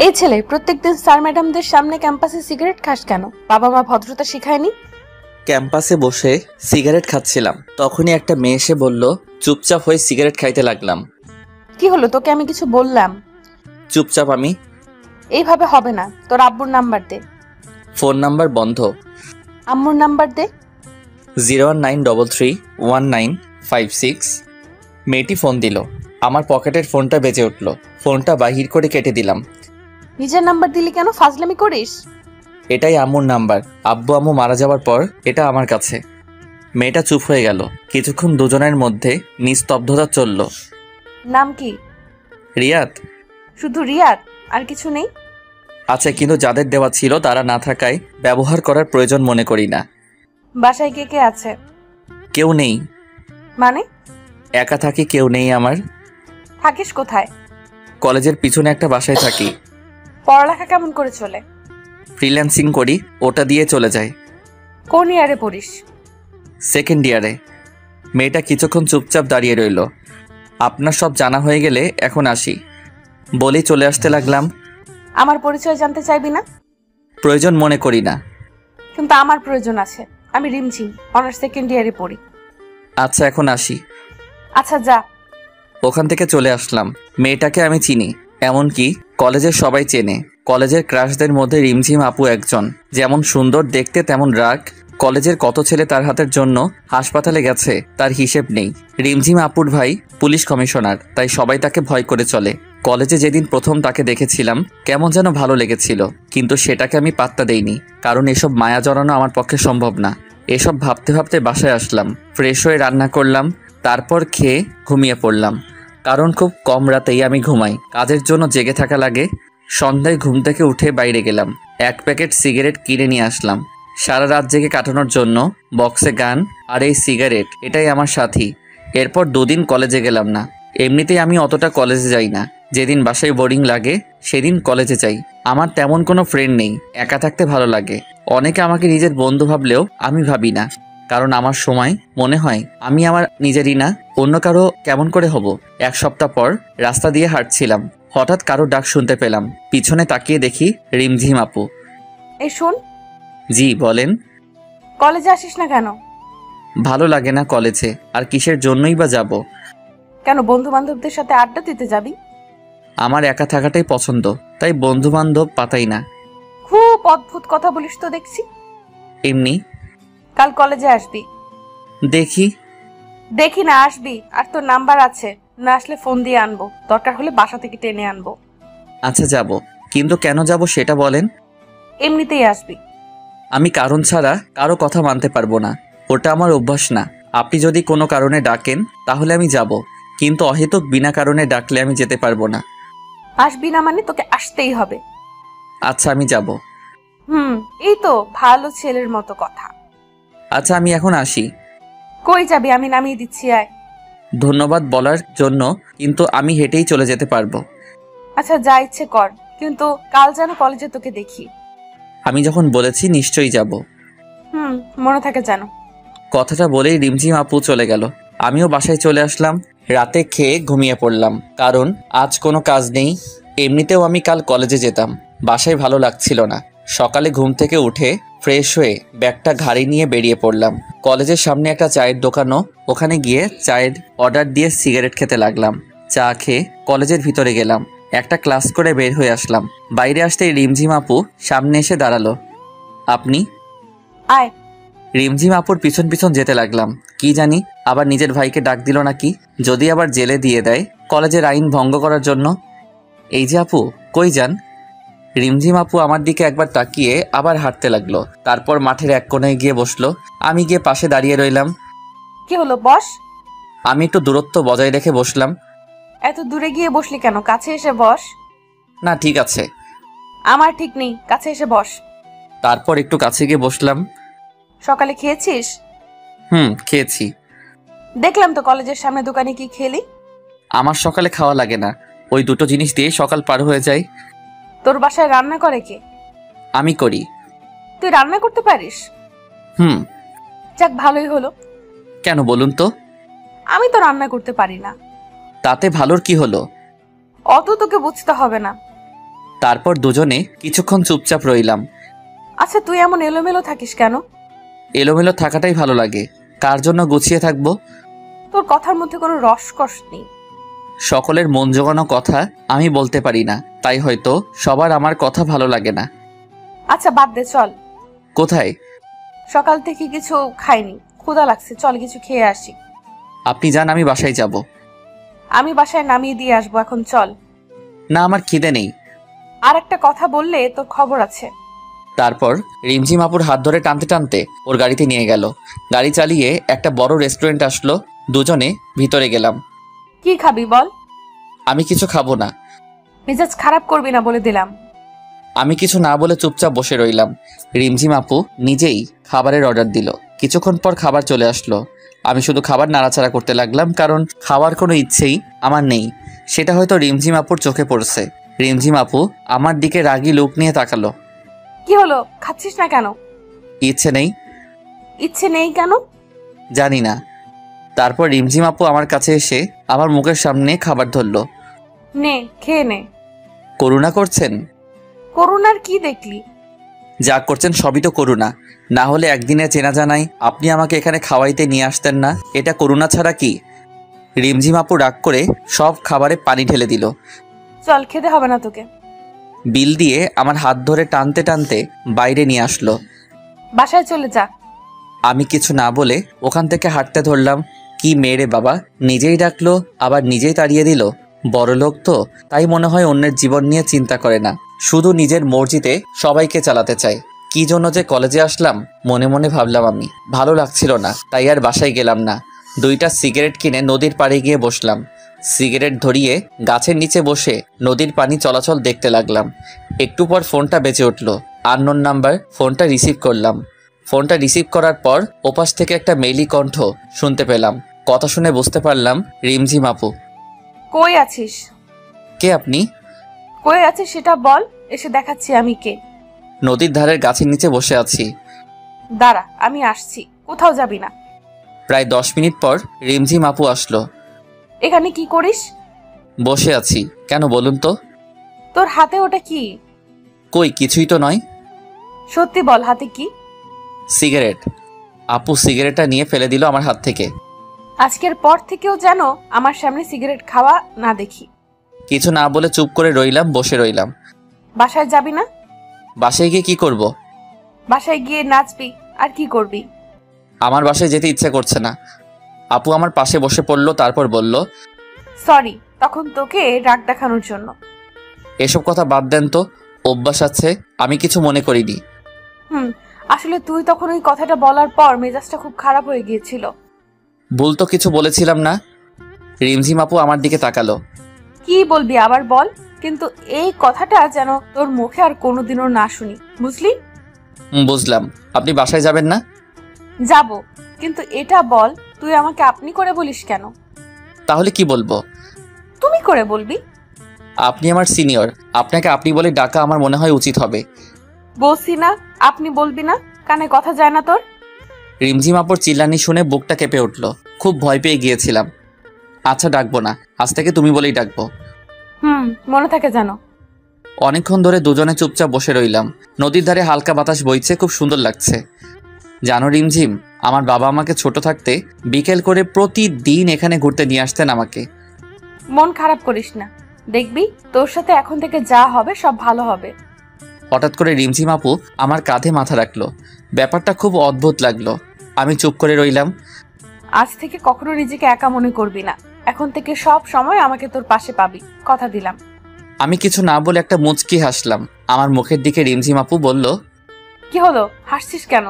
এই ছেলে প্রত্যেকদিন স্যার ম্যাডামদের সামনে ক্যাম্পাসে সিগারেট খাস কেন? বাবা মা ভদ্রতা শিখায়নি? ক্যাম্পাসে বসে সিগারেট খাচ্ছিলাম, তখনই একটা মেয়ে এসে বলল। চুপচাপ হয়ে সিগারেট খাইতে লাগলাম। কি হলো, তোকে আমি কিছু বললাম? চুপচাপ আমি। এইভাবে হবে না, তোর আব্বুর নাম্বার দে। ফোন নাম্বার বন্ধ। আম্মুর নাম্বার দে। 019331956। মেয়েটি ফোন দিল। আমার পকেটের ফোনটা বেজে উঠল। ফোনটা বাহির করে কেটে দিলাম। নিজের নাম্বার দিলি কেন? ফাজলামি করিস? এটাই আম্মুর নাম্বার। আব্বু আম্মু মারা যাওয়ার পর এটা আমার কাছে। মেয়েটা চুপ হয়ে গেল। কিছুক্ষণ দুজনের মধ্যে নিস্তব্ধতা চলল। নাম কি? রিয়াদ। শুধু রিয়াদ? আর কিছু নেই? আচ্ছা, কিন্তু যাদের দেওয়া ছিল তারা না থাকায় ব্যবহার করার প্রয়োজন মনে করি না। বাসায় কে কে আছে? কেউ নেই। মানে? একা থাকি, কেউ নেই আমার। থাকিস কোথায়? কলেজের পিছনে একটা বাসায় থাকি। পড়ালেখা কেমন করে চলে? ফ্রিল্যান্সিং করি, ওটা দিয়ে চলে যায়। কোন ইয়ারে পড়িস? সেকেন্ড ইয়ারে। মেয়েটা কিছুক্ষণ চুপচাপ দাঁড়িয়ে রইল। আপনার সব জানা হয়ে গেলে এখন আসি বলেই চলে আসতে লাগলাম। আমার পরিচয় জানতে চাইবি না? প্রয়োজন মনে করি না। কিন্তু আমার প্রয়োজন আছে। আমি রিমঝিম, অনার্স সেকেন্ড ইয়ারে পড়ি। আচ্ছা, এখন আসি। আচ্ছা যা। ওখান থেকে চলে আসলাম। মেয়েটাকে আমি চিনি, এমনকি কলেজের সবাই চেনে। কলেজের ক্রাশদের মধ্যে রিমঝিম আপু একজন। যেমন সুন্দর দেখতে তেমন রাগ। কলেজের কত ছেলে তার হাতের জন্য হাসপাতালে গেছে তার হিসেব নেই। রিমঝিম আপুর ভাই পুলিশ কমিশনার, তাই সবাই তাকে ভয় করে চলে। কলেজে যেদিন প্রথম তাকে দেখেছিলাম কেমন যেন ভালো লেগেছিল, কিন্তু সেটাকে আমি পাত্তা দেইনি, কারণ এসব মায়া জড়ানো আমার পক্ষে সম্ভব না। এসব ভাবতে ভাবতে বাসায় আসলাম। ফ্রেশ হয়ে রান্না করলাম, তারপর খেয়ে ঘুমিয়ে পড়লাম। কারণ খুব কম রাতেই আমি ঘুমাই, কাজের জন্য জেগে থাকা লাগে। সন্ধ্যায় ঘুম থেকে উঠে বাইরে গেলাম, 1 প্যাকেট সিগারেট কিনে নিয়ে আসলাম। সারা রাত জেগে কাটানোর জন্য বক্সে গান আর এই সিগারেট, এটাই আমার সাথী। এরপর 2 দিন কলেজে গেলাম না। এমনিতেই আমি অতটা কলেজে যাই না। যেদিন বাসায় বোরিং লাগে সেদিন কলেজে যাই। আমার তেমন কোনো ফ্রেন্ড নেই, একা থাকতে ভালো লাগে। অনেকে আমাকে নিজের বন্ধু ভাবলেও আমি ভাবি না, কারণ আমার সময় মনে হয় আমি আমার নিজেরই না, অন্য কারো কেমন করে হব। 1 সপ্তাহ পর রাস্তা দিয়ে হাঁটছিলাম, হঠাৎ কারো ডাক শুনতে পেলাম। পিছনে তাকিয়ে দেখি রিমঝিম আপু। এই শোন। জি বলেন। কলেজে আসিস না কেন? ভালো লাগে না কলেজে, আর কিসের জন্যই বা যাব। কেন, বন্ধু বান্ধবদের সাথে আড্ডা দিতে যাবি? আমার একা থাকাটাই পছন্দ, তাই বন্ধু বান্ধব পাতাই না। খুব অদ্ভুত কথা বলিস তো দেখছি। এমনি। কাল কলেজে আসবি? দেখি। দেখি না, আসবি। আর তোর নাম্বার আছে, না আসলে ফোন দিয়ে আনবো, দরকার হলে বাসা থেকে টেনে আনবো। আচ্ছা যাব, কিন্তু কেন যাব সেটা বলেন। এমনিতেই আসবি। আমি কারণ ছাড়া কারো কথা মানতে পারবো না, ওটা আমার অভ্যাস না। আপনি যদি কোনো কারণে ডাকেন তাহলে আমি যাব, কিন্তু অহেতুক বিনা কারণে ডাকলে আমি যেতে পারবো না। আসবি না মানে তোকে আসতেই হবে। আচ্ছা আমি যাব। এই তো ভালো ছেলের মতো কথা। আচ্ছা আমি এখন আসি। কই যাবি? আমি নামিয়ে দিচ্ছি, আয়। ধন্যবাদ বলার জন্য, কিন্তু আমি হেঁটেই চলে যেতে পারবো। আচ্ছা যা ইচ্ছে কর, কিন্তু কাল যেন কলেজে তোকে দেখি। আমি যখন বলেছি নিশ্চয়ই যাব। মনে থাকে যেন। কথাটা বলেই রিমঝিম আপু চলে গেল। আমিও বাসায় চলে আসলাম। রাতে খেয়ে ঘুমিয়ে পড়লাম, কারণ আজ কোনো কাজ নেই। এমনিতেও আমি কাল কলেজে যেতাম। বাসায় ভালো লাগছিল না। সকালে ঘুম থেকে উঠে ফ্রেশ হয়ে ব্যাগটা ঘাড়ি নিয়ে বেরিয়ে পড়লাম। কলেজের সামনে একটা চায়ের দোকানও, ওখানে গিয়ে চায়ের অর্ডার দিয়ে সিগারেট খেতে লাগলাম। চা খেয়ে কলেজের ভিতরে গেলাম। একটা ক্লাস করে বের হয়ে আসলাম। বাইরে আসতেই রিমঝিম আপু সামনে এসে দাঁড়ালো। আপনি? আয়। রিমঝিম আপুর পিছন পিছন যেতে লাগলাম। কি জানি আবার নিজের ভাইকে ডাক দিল নাকি, যদি আবার জেলে দিয়ে দেয় কলেজের আইন ভঙ্গ করার জন্য। এই যে আপু, কই যান? রিমঝিম আপু আমার দিকে একবার তাকিয়ে আবার হাঁটতে লাগলো। তারপর মাঠের এক কোণায় গিয়ে বসলো। আমি গিয়ে পাশে দাঁড়িয়ে রইলাম। কি হলো, বস। আমি একটু দূরত্ব বজায় রেখে বসলাম। এত দূরে গিয়ে বসলি কেন? কাছে এসে বস। না ঠিক আছে। আমার ঠিক নেই, কাছে এসে বস। তারপর একটু কাছে গিয়ে বসলাম। সকালে খেয়েছিস? খেয়েছি। দেখলাম তো কলেজের সামনে দোকানে, কি খেলি? আমার সকালে খাওয়া লাগে না, ওই 2টো জিনিস দিয়ে সকাল পার হয়ে যায়। তোর বাসায় রান্না করে কে? আমি করি। তুই রান্না করতে পারিস? যাক, ভালোই হলো। কেন বলুন তো? আমি তো রান্না করতে পারি না। তাতে ভালোর কি হলো? অত তোকে বুঝতে হবে না। তারপর দুজনে কিছুক্ষণ চুপচাপ রইলাম। আচ্ছা, তুই এমন এলোমেলো থাকিস কেন? এলোমেলো থাকাটাই ভালো লাগে। কার জন্য গুছিয়ে থাকবো? তোর কথার মধ্যে কোনো রসকস নেই। সকলের মন জোগানো কথা আমি বলতে পারি না, তাই হয়তো সবার আমার কথা ভালো লাগে না। আচ্ছা বাদ দে, চল। কোথায়? সকাল থেকে কিছু খাইনি, ক্ষুধা লাগছে, চল কিছু খেয়ে আসি। আপনি যান, আমি বাসায় যাব। আমি বাসায় নামিয়ে দিয়ে আসবো, এখন চল। না, আমার খিদে নেই। আর একটা কথা বললে তোর খবর আছে। তারপর রিমঝিম আপুর হাত ধরে টানতে টানতে ওর গাড়িতে নিয়ে গেল। গাড়ি চালিয়ে একটা বড় রেস্টুরেন্ট আসলো। দুজনে ভিতরে গেলাম। কি খাবি বল? আমি কিছু খাবো না। মেজাজ খারাপ করবি না বলে দিলাম। আমি কিছু না বলে চুপচাপ বসে রইলাম। রিমঝিম আপু নিজেই খাবারের অর্ডার দিল। কিছুক্ষণ পর খাবার চলে আসলো। আমি শুধু খাবার নাড়াচাড়া করতে লাগলাম, কারণ খাওয়ার কোনো ইচ্ছেই আমার নেই। সেটা হয়তো রিমঝিম আপুর চোখে পড়ছে। রিমঝিম আপু আমার দিকে রাগী লুক নিয়ে তাকালো। কি হলো, খাচ্ছিস না কেন? ইচ্ছে নেই। ইচ্ছে নেই কেন? জানি না। তারপর রিমঝিম আপু আমার কাছে এসে আমার মুখের সামনে খাবার ধরলো। নে, খেয়ে নে। করুণা করছেন? করুণার কি দেখলি? যা করছেন সবই তো করুণা। না হলে একদিনে চেনা জানাই আপনি আমাকে এখানে খাওয়াইতে নিয়ে আসতেন না। এটা করুণা ছাড়া কি? রিমঝিম আপু রাগ করে সব খাবারে পানি ঢেলে দিল। চল, খেতে হবে না তোকে। বিল দিয়ে আমার হাত ধরে টানতে টানতে বাইরে নিয়ে আসলো। বাসায় চলে যা। আমি কিছু না বলে ওখান থেকে হাঁটতে ধরলাম। কি মেয়ে রে বাবা, নিজেই ডাকলো আবার নিজেই তাড়িয়ে দিল। বড় লোক তো, তাই মনে হয় অন্যের জীবন নিয়ে চিন্তা করে না, শুধু নিজের মর্জিতে সবাইকে চালাতে চায়। কি জন্য যে কলেজে আসলাম মনে মনে ভাবলাম আমি। ভালো লাগছিল না, তাই আর বাসায় গেলাম না। 2টা সিগারেট কিনে নদীর পাড়ে গিয়ে বসলাম। সিগারেট ধরিয়ে গাছের নিচে বসে নদীর পানি চলাচল দেখতে লাগলাম। একটু পর ফোনটা বেজে উঠল। Unknown number. ফোনটা রিসিভ করলাম। ফোনটা রিসিভ করার পর ওপাশ থেকে একটা মেইলি কণ্ঠ শুনতে পেলাম। কথা শুনে বুঝতে পারলাম রিমঝিম আপু। কই আছিস? কে আপনি? কই আছিস সেটা বল, এসে দেখাচ্ছি আমি কে। নদীর ধারের গাছের নিচে বসে আছি। দাঁড়া, আমি আসছি, কোথাও যাবি না। প্রায় 10 মিনিট পর রিমঝিম আপু আসলো। এখানে কি করিস? বসে আছি। কেন বলুন তো? তোর হাতে ওটা কি? কই, কিছুই তো নয়। সত্যি বল, হাতে কি? সিগারেট। আপু সিগারেটটা নিয়ে ফেলে দিল আমার হাত থেকে। আজকের পর থেকেও যেন আমার সামনে সিগারেট খাওয়া না দেখি। কিছু না বলে চুপ করে রইলাম, বসে রইলাম। বাসায় যাবি না? বাসায় গিয়ে কি করব? বাসায় গিয়ে নাচবি, আর কি করবি? আমার বাসায় যেতে ইচ্ছে করছে না। আপু আমার পাশে বসে পড়লো, তারপর বলল, সরি তখন তোকে রাগ দেখানোর জন্য। এসব কথা বাদ দেন তো, অভ্যাস আছে, আমি কিছু মনে করিনি। আসলে তুই তখন ওই কথাটা বলার পর মেজাজটা খুব খারাপ হয়ে গিয়েছিল। ভুল তো কিছু বলেছিলাম না। রিমঝিম আপু আমার দিকে তাকালো। কি বলবি আবার বল, কিন্তু এই কথাটা যেন তোর মুখে আর কোনোদিনও না শুনি, বুঝলি? বুঝলাম। আপনি বাসায় যাবেন না? যাব, কিন্তু এটা বল, তুই আমাকে আপনি করে বলিস কেন? তাহলে কি বলবো? তুমি করে বলবি। আপনি আমার সিনিয়র, আপনাকে আপনি বলে ডাকা আমার মনে হয় উচিত হবে। বলছি না আপনি বলবি না, কানে কথা যায় না তোর? রিমঝিম আপুর চিল্লানি শুনে বুকটা কেঁপে উঠল। খুব ভয় পেয়ে গিয়েছিলাম। আচ্ছা, ডাকবো না, আজ থেকে তুমি বলেই ডাকবো। মনে থাকে জানো। অনেকক্ষণ ধরে দুজনে চুপচাপ বসে রইলাম। নদীর ধারে হালকা বাতাস বইছে, খুব সুন্দর লাগছে। জানো রিমঝিম, আমার বাবা আমাকে ছোট থাকতে বিকেল করে প্রতিদিন এখানে ঘুরতে নিয়ে আসতেন আমাকে। মন খারাপ করিস না, দেখবি তোর সাথে এখন থেকে যা হবে সব ভালো হবে। হঠাৎ করে রিমঝিম আপু আমার কাঁধে মাথা রাখলো। ব্যাপারটা খুব অদ্ভুত লাগলো। আমি চুপ করে রইলাম। আজ থেকে কখনো নিজেকে একা মনে করবি না, এখন থেকে সব সময় আমাকে তোর পাশে পাবি, কথা দিলাম। আমি কিছু না বলে একটা মুচকি হাসলাম। আমার মুখের দিকে রিমঝিম আপু বলল, কি হলো, হাসছিস কেন?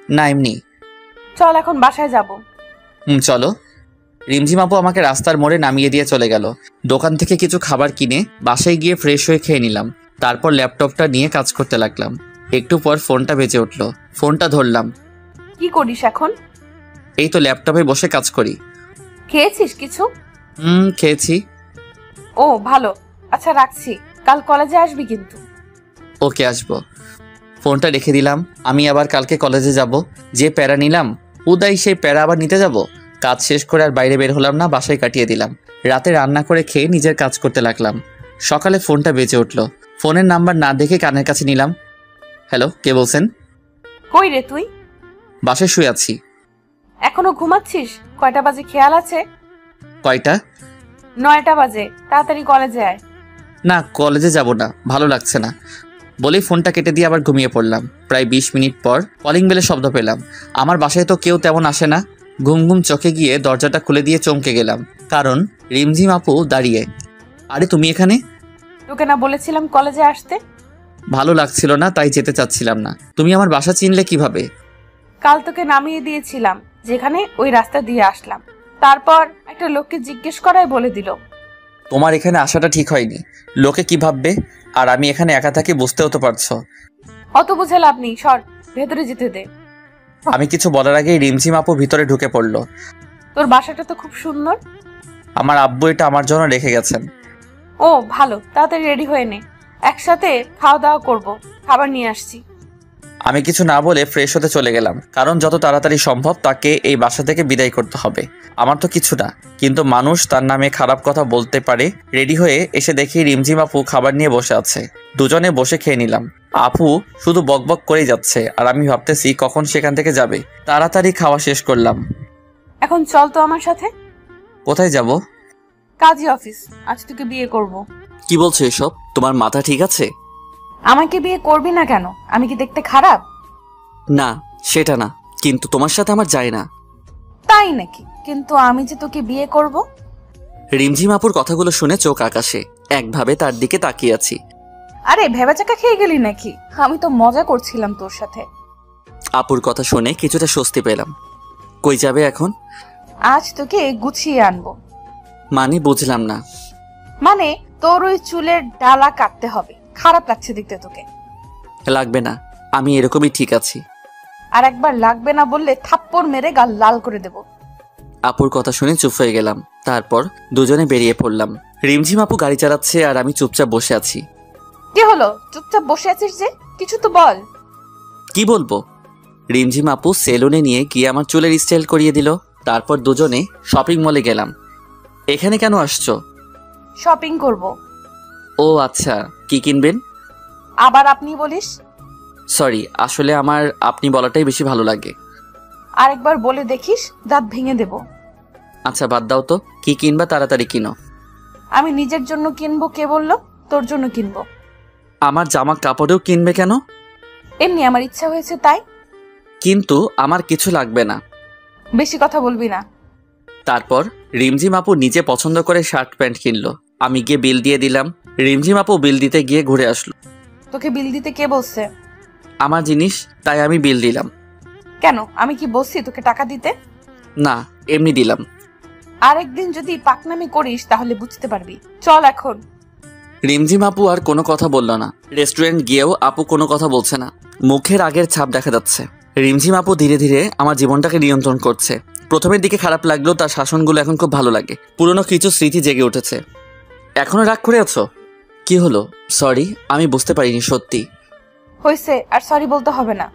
না, এমনি। চল এখন বাসায় যাব। চলো। রিমঝিম আপু আমাকে রাস্তার মোড়ে নামিয়ে দিয়ে চলে গেল। দোকান থেকে কিছু খাবার কিনে বাসায় গিয়ে ফ্রেশ হয়ে খেয়ে নিলাম। তারপর ল্যাপটপটা নিয়ে কাজ করতে লাগলাম। একটু পর ফোনটা বেজে উঠলো। ফোনটা ধরলাম। কি করিস এখন? এই তো ল্যাপটপে বসে কাজ করি। খেয়েছিস কিছু? খেয়েছি। ও ভালো, আচ্ছা রাখছি, কাল কলেজে আসবি কিন্তু। ওকে, আসবো। ফোনটা রেখে দিলাম। আমি আবার কালকে কলেজে যাব। যে প্যারা নিলাম, উদয় সেই প্যারা আবার নিতে যাব। কাজ শেষ করে আর বাইরে বের হলাম না, বাসায় কাটিয়ে দিলাম। রাতে রান্না করে খেয়ে নিজের কাজ করতে লাগলাম। সকালে ফোনটা বেজে উঠলো। ফোনের নাম্বার না দেখে কানের কাছে নিলাম। হ্যালো, কে বলছেন? কই রে তুই? বাসায় শুয়ে আছি। এখনো ঘুমাচ্ছিস? কয়টা বাজে খেয়াল আছে? কয়টা? 9টা বাজে। তাড়াতাড়ি কলেজে আয়। না, কলেজে যাব না, ভালো লাগছে না বলেই ফোনটা কেটে দিয়ে আবার ঘুমিয়ে পড়লাম। প্রায় 20 মিনিট পর কলিং বেলের শব্দ পেলাম। আমার বাসায় তো কেউ তেমন আসে না। ঘুম ঘুম চোখে গিয়ে দরজাটা খুলে দিয়ে চমকে গেলাম, কারণ রিমঝিম আপু দাঁড়িয়ে। আরে তুমি এখানে? তোকে না বলেছিলাম কলেজে আসতে? ভালো লাগছিল না, তাই যেতে চাচ্ছিলাম না। তুমি আমার বাসা চিনলে কিভাবে? কাল তোকে নামিয়ে দিয়েছিলাম যেখানে, ওই রাস্তা দিয়ে আসলাম। তারপর একটা লোককে জিজ্ঞেস করায় বলে দিল। তোমার এখানে আসাটা ঠিক হয়নি। লোকে কি ভাববে? আর আমি এখানে একা থাকি, বুঝতেও তো পারছো। অত বুঝে লাভ নেই, সর, ভেতরে যেতে দে। আমি কিছু বলার আগেই রিমঝিম আপু ভিতরে ঢুকে পড়লো। তোর বাসাটা তো খুব সুন্দর। আমার আব্বু এটা আমার জন্য রেখে গেছেন। ও ভালো, তাড়াতাড়ি রেডি হয়ে নে, একসাথে খাওয়া দাওয়া করবো। খাবার নিয়ে আসছি। আমি কিছু না বলে ফ্রেশ হতে চলে গেলাম, কারণ যত তাড়াতাড়ি সম্ভব তাকে এই বাসা থেকে বিদায় করতে হবে। আমার তো কিছু না, কিন্তু মানুষ তার নামে খারাপ কথা বলতে পারে। রেডি হয়ে এসে দেখি রিমঝিম আপু খাবার নিয়ে বসে আছে। দুজনে বসে খেয়ে নিলাম। আপু শুধু বকবক করেই যাচ্ছে, আর আমি ভাবতেছি কখন সেখান থেকে যাবে। তাড়াতাড়ি খাওয়া শেষ করলাম। এখন চল তো আমার সাথে। কোথায় যাব? কাজী অফিস। আজ তোকে বিয়ে করব। কি বলছো এসব? তোমার মাথা ঠিক আছে? আমাকে বিয়ে করবি না কেন? আমি কি দেখতে খারাপ? না, সেটা না, কিন্তু তোমার সাথে আমার যায় না। তাই নাকি? কিন্তু আমি যে তোকে বিয়ে করব। রিমঝিম আপুর কথাগুলো শুনে চোখ আকাশে, একভাবে তার দিকে তাকিয়ে আছি। আরে ভেবাচাকা খেয়ে গেলি নাকি? আমি তো মজা করছিলাম তোর সাথে। আপুর কথা শুনে কিছুটা স্বস্তি পেলাম। কই যাবে এখন? আজ তোকে গুছিয়ে আনবো। মানে বুঝলাম না। মানে তোর ওই চুলের ডালা কাটতে হবে। খারাপ লাগছে দেখতে তোকে। লাগবে না, আমি এরকমই ঠিক আছি। আর একবার লাগবে না বললে থাপ্পড় মেরে গাল লাল করে দেব। আপুর কথা শুনে চুপ হয়ে গেলাম। তারপর দুজনে বেরিয়ে পড়লাম। রিমঝিম আপু গাড়ি চালাচ্ছে আর আমি চুপচাপ বসে আছি। কি হলো? চুপচাপ বসে আছিস যে, কিছু তো বল। কি বলবো? রিমঝিম আপু সেলুনে নিয়ে গিয়ে আমার চুলের স্টাইল করিয়ে দিল। তারপর দুজনে শপিং মলে গেলাম। এখানে কেন আসছো? শপিং করব। ও আচ্ছা, কি কিনবেন? আবার আপনি বলিস? সরি, আসলে আমার আপনি বলাটাই বেশি ভালো লাগে। আরেকবার বলে দেখিস, দাঁত ভেঙে দেব। আচ্ছা বাদ দাও তো, কি কিনবা তাড়াতাড়ি কিনো। আমি নিজের জন্য কিনবো, কে বললো? তোর জন্য কিনবো। আমার জামা কাপড়েও কিনবে কেন? এমনি আমার ইচ্ছা হয়েছে তাই। কিন্তু আমার কিছু লাগবে না। বেশি কথা বলবি না। তারপর রিমঝিম আপু নিজে পছন্দ করে শার্ট প্যান্ট কিনলো। আমি গিয়ে বিল দিয়ে দিলাম। রিমঝিম আপু বিল দিতে গিয়ে ঘুরে আসলো। তোকে বিল দিতে কে বলছে? আমার জিনিস, তাই আমি বিল দিলাম। কেন, আমি কি বলছি তোকে টাকা দিতে? না, এমনি দিলাম। আরেকদিন যদি পাকনামি করিস তাহলে বুঝতে পারবি। চল এখন। রিমঝিম আপু আর কোনো কথা বলল না। রেস্টুরেন্ট গিয়েও আপু কোনো কথা বলছে না। মুখের আগের ছাপ দেখা যাচ্ছে। রিমঝিম আপু ধীরে ধীরে আমার জীবনটাকে নিয়ন্ত্রণ করছে। প্রথমের দিকে খারাপ লাগলেও তার শাসনগুলো এখন খুব ভালো লাগে। পুরনো কিছু স্মৃতি জেগে উঠেছে। এখনো রাগ করে আছো? কি হলো? সরি, আমি বুঝতে পারিনি সত্যি। হয়েছে, আর সরি বলতে হবে না।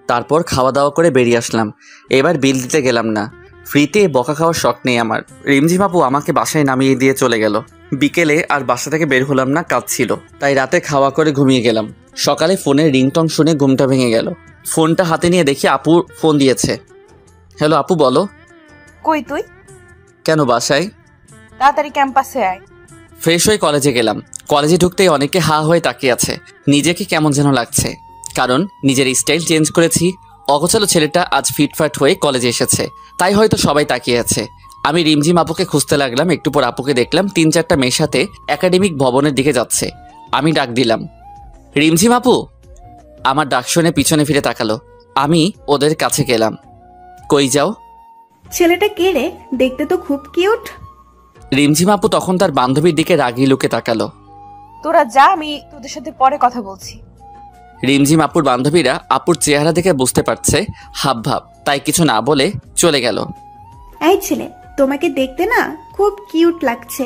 তারপর খাওয়া দাওয়া করে বেরিয়ে আসলাম। এবার বিল দিতে গেলাম না। ফ্রিতে বকা খাওয়ার শখ নেই আমার। রিমঝিম আপু আমাকে বাসায় নামিয়ে দিয়ে চলে গেল। বিকেলে আর বাসা থেকে বের হলাম না, কাজ ছিল। তাই রাতে খাওয়া করে ঘুমিয়ে গেলাম। সকালে ফোনের রিংটং শুনে ঘুমটা ভেঙে গেল। ফোনটা হাতে নিয়ে দেখি আপু ফোন দিয়েছে। হ্যালো আপু, বলো। কই তুই? কেন বাসায়? তাড়াতাড়ি ক্যাম্পাসে আয়। ফ্রেশ হয়ে কলেজে গেলাম। কলেজে ঢুকতেই অনেকে হা হয়ে তাকিয়ে আছে। নিজেকে কেমন যেন লাগছে, কারণ নিজের স্টাইল চেঞ্জ করেছি। অগোছালো ছেলেটা আজ ফিটফাট হয়ে কলেজে এসেছে, তাই হয়তো সবাই তাকিয়ে আছে। আমি রিমঝিম আপুকে খুঁজতে লাগলাম। একটু পর আপুকে দেখলাম 3-4টা মেয়ের সাথে একাডেমিক ভবনের দিকে যাচ্ছে। আমি ডাক দিলাম, রিমঝিম আপু। আমার ডাক শুনে পিছনে ফিরে তাকালো। আমি ওদের কাছে গেলাম। কই যাও? ছেলেটা কে রে? দেখতে তো খুব কিউট। রিমঝিম আপু তখন তার বান্ধবীর দিকে রাগি লুকে তাকালো। তোরা যা, আমি তোদের সাথে পরে কথা বলছি। রিমঝিম আপুর বান্ধবীরা আপুর চেহারা দেখে বুঝতে পারছে হাব ভাব, তাই কিছু না বলে চলে গেল। এই ছেলে, তোমাকে দেখতে না খুব কিউট লাগছে।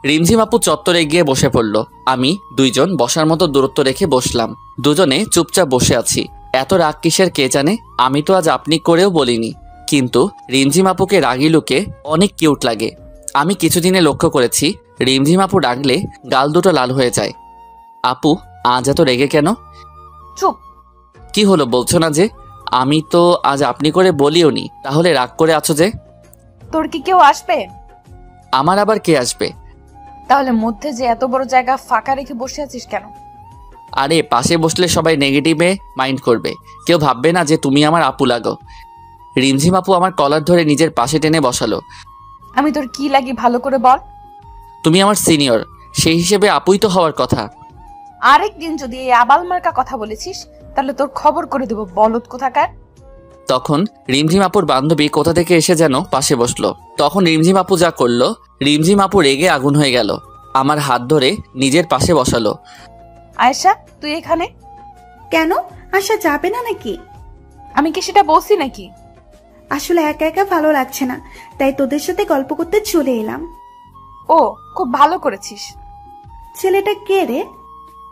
রিমঝিম আপু চত্বরে গিয়ে বসে পড়ল। আমি দুইজন বসার মতো দূরত্ব রেখে বসলাম। দুজনে চুপচাপ বসে আছি। এত রাগ কিসের কে জানে। আমি তো আজ আপনি করেও বলিনি, কিন্তু রিমঝিম আপুকে রাগি লুকে অনেক কিউট লাগে। আমি কিছুদিনে লক্ষ্য করেছি রিমঝিম আপু ডাকলে গাল দুটো লাল হয়ে যায়। আপু, আজ এত রেগে কেন? চুপ। কি হলো বলছো না যে? আমি তো আজ আপনি করে বলিও নি, তাহলে রাগ করে আছো যে? তোর কি কেউ আসবে? আমার আবার কে আসবে? তাহলে মধ্যে যে এত বড় জায়গা ফাঁকা রেখে বসে আছিস কেন? আরে পাশে বসলে সবাই নেগেটিভে মাইন্ড করবে, কেউ ভাববে না যে তুমি আমার আপু লাগো। রিমঝিম আপু আমার কলার ধরে নিজের পাশে টেনে বসালো। আমি তোর কি লাগি ভালো করে বল। তুমি আমার সিনিয়র, সেই হিসেবে আপুই তো হওয়ার কথা। আরেকদিন যদি এই আবাল মার্কা কথা বলেছিস তাহলে তোর খবর করে দেব, বলদ কোথাকার। তখন রিমঝিম আপুর বান্ধবী কোথা থেকে এসে যেন পাশে বসলো। তখন রিমঝিম আপু যা করলো, রিমঝিম আপু রেগে আগুন হয়ে গেল। আমার হাত ধরে নিজের পাশে বসালো। আয়েশা, তুই এখানে? কেন? আসা যাবে না নাকি? আমি কি সেটা বলছি নাকি? আসলে একা একা ভালো লাগছে না, তাই তোদের সাথে গল্প করতে চলে এলাম। ও, খুব ভালো করেছিস। ছেলেটা কে রে?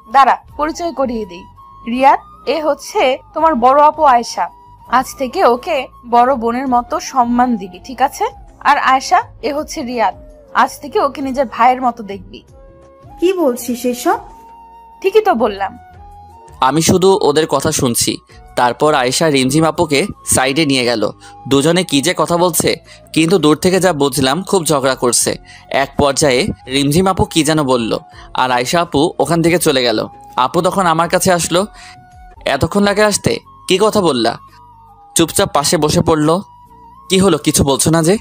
দাঁড়া, পরিচয় করিয়ে দিই। রিয়াদ, এ হচ্ছে তোমার বড় আপু আয়েশা। আজ থেকে ওকে বড় বোনের মতো সম্মান দিবি, ঠিক আছে? আর আয়েশা, এ হচ্ছে রিয়াদ। আজ থেকে ওকে নিজের ভাইয়ের মতো দেখবি। কি বলছিস এসব? ঠিকই তো বললাম। আমি শুধু ওদের কথা শুনছি। তারপর আয়েশা রিমঝিম আপুকে সাইডে নিয়ে গেল। দুজনে কি যে কথা বলছে, কিন্তু দূর থেকে যা বুঝলাম খুব ঝগড়া করছে। এক পর্যায়ে রিমঝিম আপু কি যেন বলল, আর আয়েশা আপু ওখান থেকে চলে গেল। আপু তখন আমার কাছে আসলো। এতক্ষণ লাগে আসতে? কি কথা বললা? চুপচাপ পাশে বসে পড়লো। কি হলো, কিছু বলছো না যে?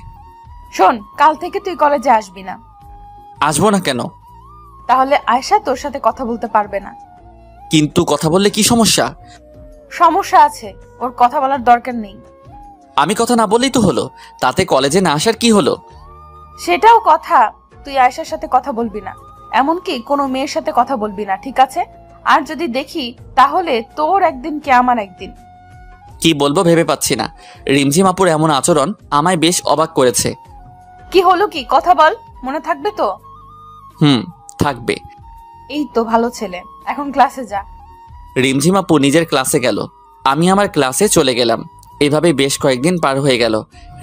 শোন, কাল থেকে তুই কলেজে আসবি না। আসবো না কেন? তাহলে আয়েশা তোর সাথে কথা বলতে পারবে না। কিন্তু কথা বললে কি সমস্যা? সমস্যা আছে, ওর কথা বলার দরকার নেই। আমি কথা না বললেই তো হলো, তাতে কলেজে না আসার কি হলো? সেটাও কথা। তুই আয়েশার সাথে কথা বলবি না, এমনকি কোনো মেয়ের সাথে কথা বলবি না, ঠিক আছে? আর যদি দেখি তাহলে তোর একদিন কে আমার একদিন। কি বলবো ভেবে পাচ্ছি না। রিমঝিম আপুর এমন আচরণ আমায় বেশ অবাক করেছে। কি হলো, কি কথা বল, মনে থাকবে তো? থাকবে। এই তো ভালো ছেলে, এখন ক্লাসে যা। রিমঝিম আপু নিজের ক্লাসে গেল, আমি আমার ক্লাসে চলে গেলাম। এভাবে বেশ কয়েকদিন পার হয়ে গেল।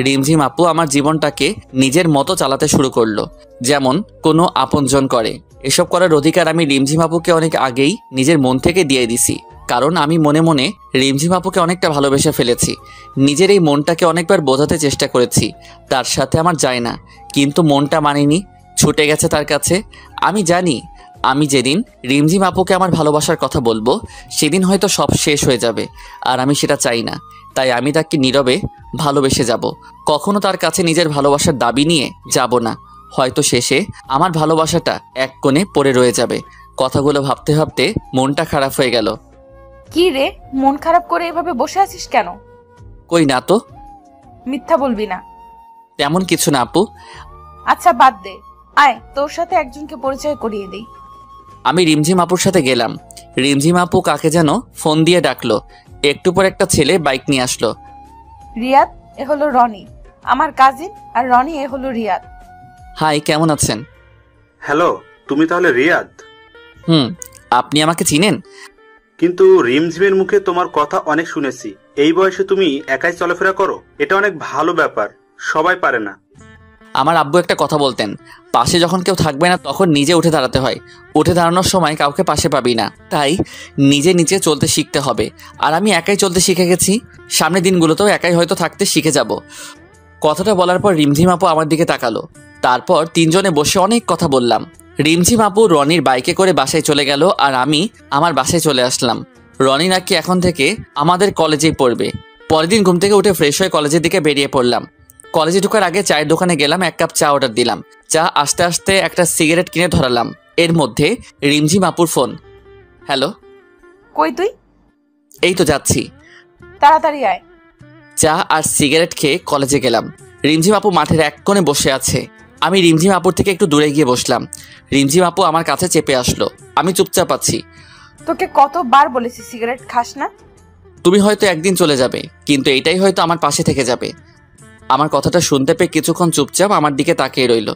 রিমঝিম আপু আমার জীবনটাকে নিজের মতো চালাতে শুরু করলো, যেমন কোনো আপনজন করে। এসব করার অধিকার আমি রিমঝিম আপুকে অনেক আগেই নিজের মন থেকে দিয়ে দিছি। কারণ আমি মনে মনে রিমঝিম আপুকে অনেকটা ভালোবেসে ফেলেছি। নিজের এই মনটাকে অনেকবার বোঝাতে চেষ্টা করেছি তার সাথে আমার যায় না, কিন্তু মনটা মানেনি, ছুটে গেছে তার কাছে। আমি জানি আমি যেদিন রিমঝিম আপুকে আমার ভালোবাসার কথা বলবো সেদিন হয়তো সব শেষ হয়ে যাবে, আর আমি সেটা চাই না। তাই আমি তাকে নীরবে ভালোবেসে যাব, কখনো তার কাছে নিজের ভালোবাসার দাবি নিয়ে যাব না। হয়তো শেষে আমার ভালোবাসাটা এক কোণে পড়ে রয়ে যাবে। কথাগুলো ভাবতে ভাবতে মনটা খারাপ হয়ে গেল। কি রে, মন খারাপ করে এভাবে বসে আছিস কেন? কই না তো। মিথ্যা বলবি না। তেমন কিছু না আপু। আচ্ছা বাদ দে, আয় তোর সাথে একজনকে পরিচয় করিয়ে দেই। আমি রিমঝিম আপুর সাথে গেলাম। রিমঝিম আপু কাকে যেন ফোন দিয়ে ডাকলো। একটু পর একটা ছেলে বাইক নিয়ে আসলো। রিয়াদ, এ হলো রনি, আমার কাজিন। আর রনি, এ হলো রিয়াদ। হাই, কেমন আছেন? হ্যালো, তুমি তাহলে রিয়াদ? আপনি আমাকে চিনেন? কিন্তু রিমঝিমের মুখে তোমার কথা অনেক শুনেছি। এই বয়সে তুমি একাই চলাফেরা করো, এটা অনেক ভালো ব্যাপার, সবাই পারে না। আমার আব্বু একটা কথা বলতেন, পাশে যখন কেউ থাকবে না তখন নিজে উঠে দাঁড়াতে হয়। উঠে দাঁড়ানোর সময় কাউকে পাশে পাবি না, তাই নিজে নিজে চলতে শিখতে হবে। আর আমি একাই চলতে শিখে গেছি, সামনের দিনগুলোতেও একাই হয়তো থাকতে শিখে যাব। কথাটা বলার পর রিমঝিম আপু আমার দিকে তাকালো। তারপর তিনজনে বসে অনেক কথা বললাম। রিমঝিম আপু রনির বাইকে করে বাসায় চলে গেল, আর আমি আমার বাসায় চলে আসলাম। রনি নাকি এখন থেকে আমাদের কলেজেই পড়বে। পরের দিন ঘুম থেকে উঠে ফ্রেশ হয়ে কলেজের দিকে বেরিয়ে পড়লাম। কলেজে ঢোকার আগে চায়ের দোকানে গেলাম, 1 কাপ চা অর্ডার দিলাম। চা আসতে আসতে একটা সিগারেট কিনে ধরালাম। এর মধ্যে রিমঝিম আপুর ফোন। হ্যালো। কই তুই? এই তো যাচ্ছি। তাড়াতাড়ি আয়। চা আর সিগারেট খেয়ে কলেজে গেলাম। রিমঝিম আপু মাঠের এক কোণে বসে আছে। আমি রিমঝিম আপুর থেকে একটু দূরে গিয়ে বসলাম। রিমঝিম আপু আমার কাছে চেপে আসলো। আমি চুপচাপ আছি। তোকে কতবার বলেছি সিগারেট খাস না? তুমি হয়তো একদিন চলে যাবে, কিন্তু এটাই হয়তো আমার পাশে থেকে যাবে। আমার কথাটা শুনতে পেয়ে কিছুক্ষণ চুপচাপ আমার দিকে তাকিয়ে রইল।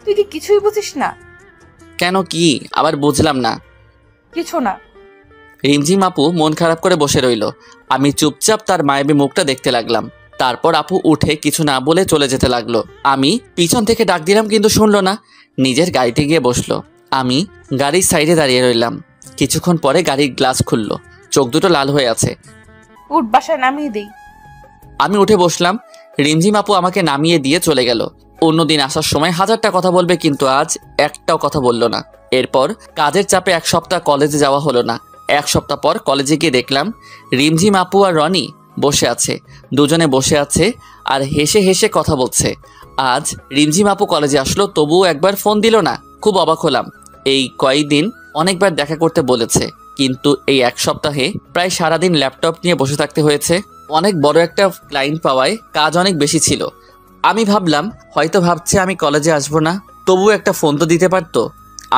তুই কি কিছুই বুঝিস না? কেন, কি আবার বুঝলাম না? কিছু না। রিমঝিম আপু মন খারাপ করে বসে রইল। আমি চুপচাপ তার মায়াবী মুখটা দেখতে লাগলাম। তারপর আপু উঠে কিছু না বলে চলে যেতে লাগলো। আমি পিছন থেকে ডাক দিলাম, কিন্তু শুনলো না। নিজের গাড়িতে গিয়ে বসলো। আমি গাড়ির সাইডে দাঁড়িয়ে রইলাম। কিছুক্ষণ পরে গাড়ির গ্লাস খুললো, চোখ দুটো লাল হয়ে আছে। উঠ, বাসায় নামিয়ে দেই। আমি উঠে বসলাম। রিমঝিম আপু আমাকে নামিয়ে দিয়ে চলে গেল। অন্যদিন আসার সময় হাজারটা কথা বলবে, কিন্তু আজ একটাও কথা বললো না। এরপর কাজের চাপে এক সপ্তাহ কলেজে যাওয়া হলো না। এক সপ্তাহ পর কলেজে গিয়ে দেখলাম রিমঝিম আপু আর রনি বসে আছে। দুজনে বসে আছে আর হেসে হেসে কথা বলছে। আজ রিমঝিম আপু কলেজে আসলো, তবুও একবার ফোন দিল না। খুব অবাক হলাম। এই কয়েকদিন অনেকবার দেখা করতে বলেছে, কিন্তু এই এক সপ্তাহে প্রায় সারাদিন ল্যাপটপ নিয়ে বসে থাকতে হয়েছে। অনেক বড় একটা ক্লায়েন্ট পাওয়ায় কাজ অনেক বেশি ছিল। আমি ভাবলাম হয়তো ভাবছে আমি কলেজে আসবো না, তবুও একটা ফোন তো দিতে পারতো।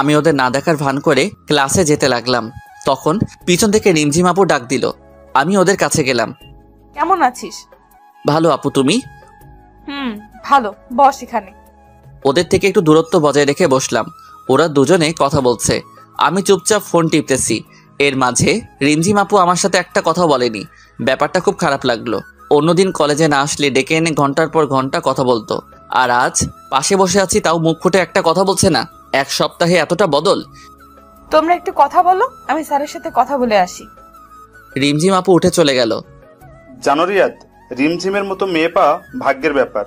আমি ওদের না দেখার ভান করে ক্লাসে যেতে লাগলাম। তখন পিছন থেকে রিমঝিম আপু ডাক দিল। আমি ওদের কাছে গেলাম। কেমন আছিস? ভালো আপু, তুমি? ভালো, বস এখানে। ওদের থেকে একটু দূরত্ব বজায় রেখে বসলাম। ওরা দুজনে কথা বলছে, আমি চুপচাপ ফোন টিপতেছি। এর মাঝে রিমঝিম আপু আমার সাথে একটা কথা বলেনি। ব্যাপারটা খুব খারাপ লাগলো। অন্যদিন কলেজে না আসলে ডেকে এনে ঘন্টার পর ঘন্টা কথা বলতো, আর আজ পাশে বসে আছি তাও মুখ ফুটে একটা কথা বলছে না। এক সপ্তাহে এতটা বদল। তোমরা একটু কথা বলো, আমি স্যারের সাথে কথা বলে আসি। রিমঝিম আপু উঠে চলে গেল। জানো রিয়াদ, রিমঝিমের মতো মেয়ে পাওয়া ভাগ্যের ব্যাপার।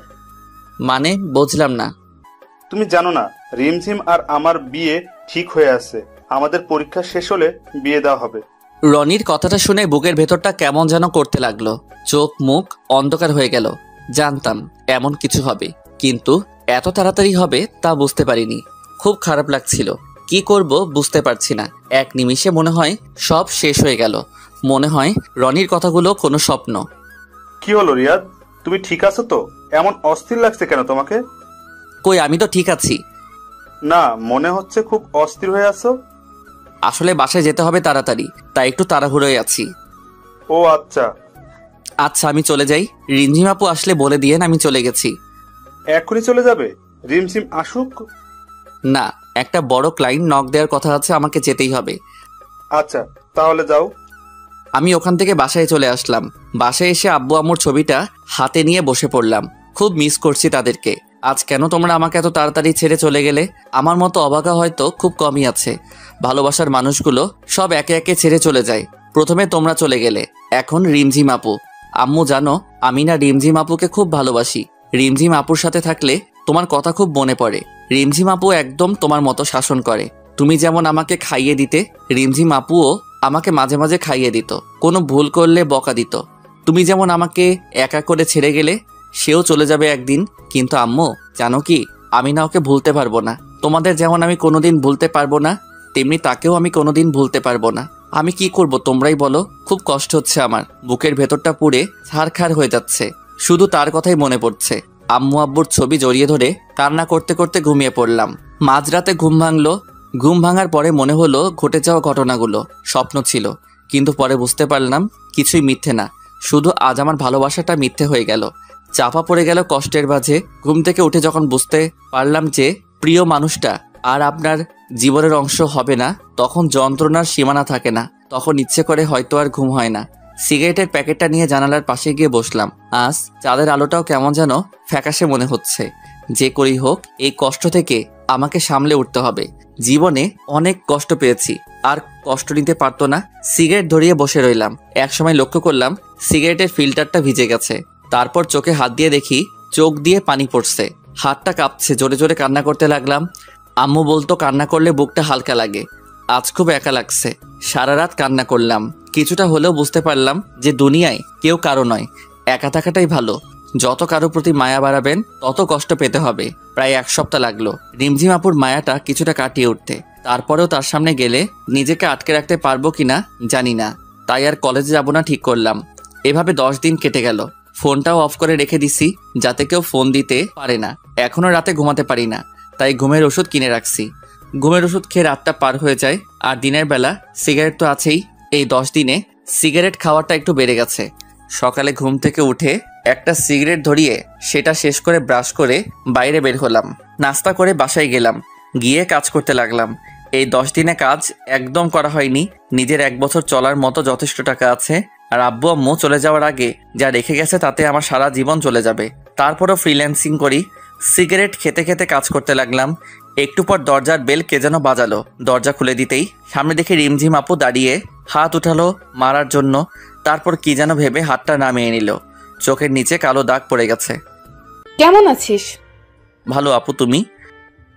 মানে বুঝলাম না। তুমি জানো না, রিমঝিম আর আমার বিয়ে ঠিক হয়ে আছে। আমাদের পরীক্ষা শেষ হলে বিয়ে দেওয়া হবে। রনির কথাটা শুনে বুকের ভেতরটা কেমন যেন করতে লাগলো। চোখ মুখ অন্ধকার হয়ে গেল। জানতাম এমন কিছু হবে, কিন্তু এত তাড়াতাড়ি হবে তা বুঝতে পারিনি। খুব খারাপ লাগছিল। কি করব বুঝতে পারছি না। এক নিমিষে মনে হয় সব শেষ হয়ে গেল। মনে হয় রনির কথাগুলো কোনো স্বপ্ন। কি হলো রিয়াদ, তুমি ঠিক আছো তো? এমন অস্থির লাগছে কেন তোমাকে? কই, আমি তো ঠিক আছি। না, মনে হচ্ছে খুব অস্থির হয়ে আছো। আসলে বাসায় যেতে হবে তাড়াতাড়ি, তাই একটু তাড়াহুড়োয় আছি। ও আচ্ছা। আচ্ছা আমি চলে যাই। রিমঝিম আপু আসলে বলে দিয়েন আমি চলে গেছি। এখনই চলে যাবে? রিমঝিম আসুক। না, একটা বড় ক্লায়েন্ট নক দেওয়ার কথা আছে, আমাকে যেতেই হবে। আচ্ছা তাহলে যাও। আমি ওখান থেকে বাসায় চলে আসলাম। বাসায় এসে আব্বু আম্মুর ছবিটা হাতে নিয়ে বসে পড়লাম। খুব মিস করছি তাদেরকে। আজ কেন তোমরা আমাকে এত তাড়াতাড়ি ছেড়ে চলে গেলে? আমার মতো অবাকা হয়তো খুব কমই আছে। ভালোবাসার মানুষগুলো সব একে একে ছেড়ে চলে যায়। প্রথমে তোমরা চলে গেলে, এখন রিমঝিম আপু। আম্মু জানো, আমি না রিমঝিম আপুকে খুব ভালোবাসি। রিমঝিম আপুর সাথে থাকলে তোমার কথা খুব মনে পড়ে। রিমঝিম আপু একদম তোমার মতো শাসন করে। তুমি যেমন আমাকে খাইয়ে দিতে, রিমঝিম আপুও আমাকে মাঝে মাঝে খাইয়ে দিত। কোনো ভুল করলে বকা দিত। তুমি যেমন আমাকে একা করে ছেড়ে গেলে, সেও চলে যাবে একদিন। কিন্তু আম্মু জানো কি, আমি না ওকে ভুলতে পারবো না। তোমাদের যেমন আমি কোনোদিন ভুলতে পারবো না, তেমনি তাকেও আমি কোনোদিন ভুলতে পারবো না। আমি কি করব তোমরাই বলো। খুব কষ্ট হচ্ছে আমার। বুকের ভেতরটা পুড়ে ছারখার হয়ে যাচ্ছে। শুধু তার কথাই মনে পড়ছে। আম্মু আব্বুর ছবি জড়িয়ে ধরে কান্না করতে করতে ঘুমিয়ে পড়লাম। মাঝরাতে ঘুম ভাঙলো। ঘুম ভাঙার পরে মনে হলো ঘটে যাওয়া ঘটনাগুলো স্বপ্ন ছিল, কিন্তু পরে বুঝতে পারলাম কিছুই মিথ্যে না। শুধু আজ আমার ভালোবাসাটা মিথ্যে হয়ে গেল। চাপা পড়ে গেল কষ্টের মাঝে। ঘুম থেকে উঠে যখন বুঝতে পারলাম যে প্রিয় মানুষটা আর আপনার জীবনের অংশ হবে না, তখন যন্ত্রণার সীমানা থাকে না। তখন ইচ্ছে করে হয়তো আর ঘুম হয় না। সিগারেটের প্যাকেটটা নিয়ে জানালার পাশে গিয়ে বসলাম। আজ চাঁদের আলোটাও কেমন যেন ফ্যাকাশে মনে হচ্ছে। যে করেই হোক এই কষ্ট থেকে আমাকে সামলে উঠতে হবে। জীবনে অনেক কষ্ট পেয়েছি, আর কষ্ট নিতে পারতো না। সিগারেট ধরিয়ে বসে রইলাম। একসময় লক্ষ্য করলাম সিগারেটের ফিল্টারটা ভিজে গেছে। তারপর চোখে হাত দিয়ে দেখি চোখ দিয়ে পানি পড়ছে। হাতটা কাঁপছে। জোরে জোরে কান্না করতে লাগলাম। আম্মু বলতো কান্না করলে বুকটা হালকা লাগে। আজ খুব একা লাগছে। সারা রাত কান্না করলাম। কিছুটা হলেও বুঝতে পারলাম যে দুনিয়ায় কেউ কারো নয়, একা থাকাটাই ভালো। যত কারো প্রতি মায়া বাড়াবেন তত কষ্ট পেতে হবে। প্রায় এক সপ্তাহ লাগলো রিমঝিম আপুর মায়াটা কিছুটা কাটিয়ে উঠতে। তারপরেও তার সামনে গেলে নিজেকে আটকে রাখতে পারবো কিনা জানি না। তাই আর কলেজে যাব না ঠিক করলাম। এভাবে 10 দিন কেটে গেল। ফোনটাও অফ করে রেখে দিছি, যাতে কেউ ফোন দিতে পারে না। এখনো রাতে ঘুমাতে পারি না, তাই ঘুমের ওষুধ কিনে রাখছি। ঘুমের ওষুধ খেয়ে রাতটা পার হয়ে যায়। আর দিনের বেলা সিগারেট তো আছেই। এই 10 দিনে সিগারেট খাওয়াটা একটু বেড়ে গেছে। সকালে ঘুম থেকে উঠে একটা সিগারেট ধরিয়ে সেটা শেষ করে ব্রাশ করে বাইরে বের হলাম। নাস্তা করে বাসায় গেলাম। গিয়ে কাজ করতে লাগলাম। এই 10 দিনে কাজ একদম করা হয়নি। নিজের 1 বছর চলার মতো যথেষ্ট টাকা আছে। আর আব্বু আম্মু চলে যাওয়ার আগে যা রেখে গেছে তাতে আমার সারা জীবন চলে যাবে। তারপরও ফ্রিল্যান্সিং করি। সিগারেট খেতে খেতে কাজ করতে লাগলাম। একটু পর দরজার বেল কে যেন বাজালো। দরজা খুলে দিতেই সামনে দেখে রিমঝিম আপু দাঁড়িয়ে হাত উঠালো মারার জন্য। তারপর কি যেন ভেবে হাতটা নামিয়ে নিল। চোখের নিচে কালো দাগ পড়ে গেছে। কেমন আছিস? ভালো আপু, তুমি?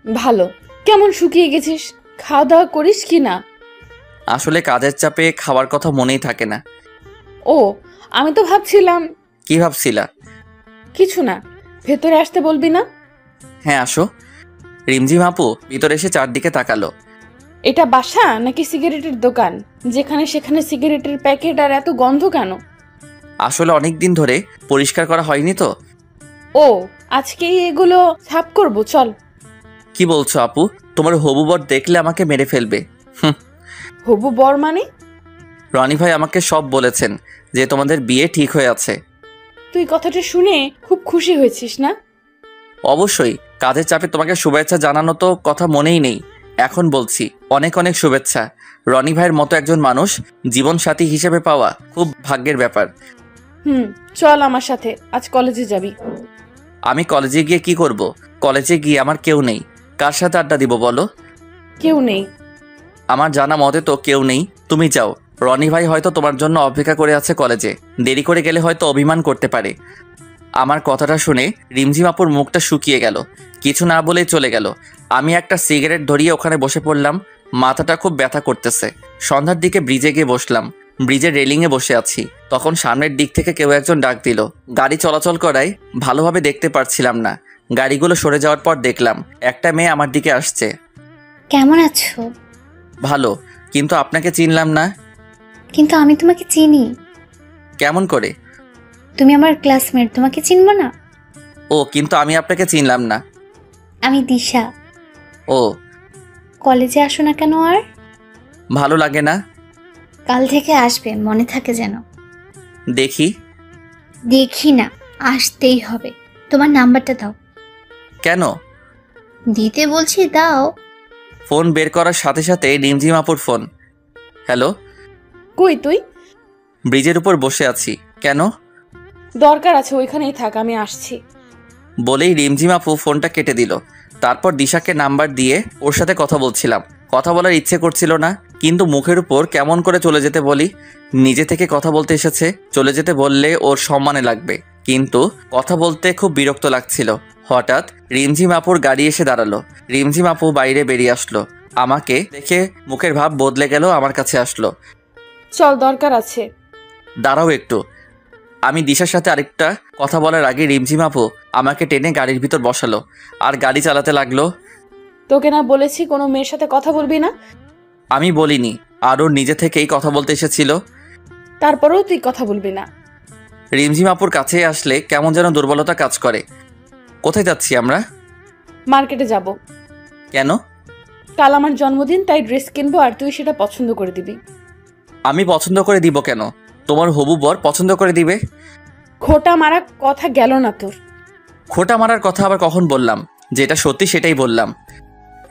ভালো। কেমন শুকিয়ে গেছিস? খাওয়া দাওয়া করিস কি না? আসলে কাজের চাপে খাওয়ার কথা মনেই থাকে না। ও, আমি তো ভাবছিলাম। কি ভাবছিলা? কিছু না, ভেতরে আসতে বলবি না? হ্যাঁ আসো। রিমঝিম আপু ভিতরে এসে চারদিকে তাকালো। এটা বাসা নাকি সিগারেটের দোকান, যেখানে সেখানে সিগারেটের প্যাকেট আর এত গন্ধ কেন? আসলে অনেক দিন ধরে পরিষ্কার করা হয়নি তো। ও, আজকেই এগুলো সাফ করব, চল। কি বলছো আপু? তোমার হবু বর দেখলে আমাকে মেরে ফেলবে। হবু বর মানে? রনি ভাই আমাকে সব বলেছেন যে তোমাদের বিয়ে ঠিক হয়ে আছে। তুই কথাটা শুনে খুব খুশি হয়েছিস না? অবশ্যই, কাজের চাপে তোমাকে শুভেচ্ছা জানানো তো কথা মনেই নেই। এখন বলছি, অনেক অনেক শুভেচ্ছা। রনি ভাইয়ের মতো একজন মানুষ জীবন সাথী হিসেবে পাওয়া খুব ভাগ্যের ব্যাপার। চল আমার সাথে, আজ কলেজে যাবি। আমি কলেজে গিয়ে কি করব? কলেজে গিয়ে আমার কেউ নেই। কার সাথে আড্ডা দিব বলো? কেউ নেই। আমার জানা মতে তো কেউ নেই। তুমি যাও। রনি ভাই হয়তো তোমার জন্য অপেক্ষা করে আছে কলেজে। দেরি করে গেলে হয়তো অভিমান করতে পারে। আমার কথাটা শুনে রিমঝিম আপুর মুখটা শুকিয়ে গেল। কিছু না বলেই চলে গেল। আমি একটা সিগারেট ধরিয়ে ওখানে বসে পড়লাম। মাথাটা খুব ব্যথা করতেছে। সন্ধ্যার দিকে ব্রিজে গিয়ে বসলাম। ব্রিজের রেলিংয়ে বসে আছি। তখন সামনের দিক থেকে কেউ একজন ডাক দিল। গাড়ি চলাচল করায় ভালোভাবে দেখতে পারছিলাম না। গাড়িগুলো সরে যাওয়ার পর দেখলাম একটা মেয়ে আমার দিকে আসছে। কেমন আছো? ভালো, কিন্তু আপনাকে চিনলাম না। কিন্তু আমি তোমাকে চিনি। কেমন করে? তুমি আমার ক্লাসমেট, তোমাকে চিনবো না? ও, কিন্তু আমি আপনাকে চিনলাম না। আমি দিশা। ও, কলেজে আসো না কেন আর? ভালো লাগে না। কাল থেকে আসবে, মনে থাকে যেন। দেখি। দেখি না, আসতেই হবে। তোমার নাম্বারটা দাও। কেন? দিতে বলছি, দাও। ফোন বের করার সাথে সাথে রিমঝিম আপুর ফোন। হ্যালো। কই তুই? ব্রিজের উপর বসে আছি। কেন? দরকার আছে, ওইখানেই থাক, আমি আসছি। বলেই রিমঝিম আপু ফোনটা কেটে দিল। তারপর দিশাকে নাম্বার দিয়ে ওর সাথে কথা বলছিলাম। কথা বলার ইচ্ছে করছিল না, কিন্তু মুখের উপর কেমন করে চলে যেতে বলি। নিজে থেকে কথা বলতে এসেছে, চলে যেতে বললে ওর সম্মানে লাগবে। কিন্তু কথা বলতে খুব বিরক্ত লাগছিল। হঠাৎ রিমঝিম আপুর গাড়ি এসে দাঁড়ালো। রিমঝিম আপু বাইরে বেরিয়ে আসলো। আমাকে দেখে মুখের ভাব বদলে গেল, আমার কাছে আসলো। চল, দরকার আছে। দাঁড়াও একটু। আমি দিশার সাথে আরেকটা কথা বলার আগে রিমঝিম আপু আমাকে টেনে গাড়ির ভিতর বসালো আর গাড়ি চালাতে লাগলো। তোকে না বলেছি কোনো মেয়ের সাথে কথা বলবি না? আমি বলিনি, আর ওর নিজে থেকেই কথা বলতে এসেছিল। তারপরেও তুই কথা বলবি না? রিমঝিম আপুর কাছে আসলে কেমন যেন দুর্বলতা কাজ করে। কোথায় যাচ্ছি আমরা? মার্কেটে যাব। কেন? কাল আমার জন্মদিন, তাই ড্রেস কিনবো আর তুই সেটা পছন্দ করে দিবি। আমি পছন্দ করে দিব কেন? তোমার হবু বর পছন্দ করে দিবে। খোটা মারা কথা গেল না তোর? খোটা মারার কথা আবার কখন বললাম? যেটা সত্যি সেটাই বললাম।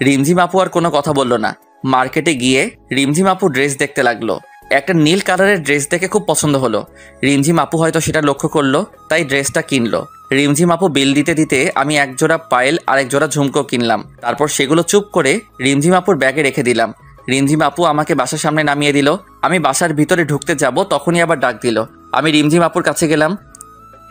রিমঝিম আপু আর কোনো কথা বলল না। মার্কেটে গিয়ে রিমঝিম আপু ড্রেস দেখতে লাগলো। একটা নীল কালারের ড্রেস দেখে খুব পছন্দ হলো। রিমঝিম আপু হয়তো সেটা লক্ষ্য করলো, তাই ড্রেসটা কিনলো। রিমঝিম আপু বিল দিতে দিতে আমি এক জোড়া পায়েল আর এক জোড়া ঝুমকো কিনলাম। তারপর সেগুলো চুপ করে রিমঝিম আপুর ব্যাগে রেখে দিলাম। রিমঝিম আপু আমাকে বাসার সামনে নামিয়ে দিল। আমি বাসার ভিতরে ঢুকতে যাব, তখনই আবার ডাক দিল। আমি রিমঝিম আপুর কাছে গেলাম।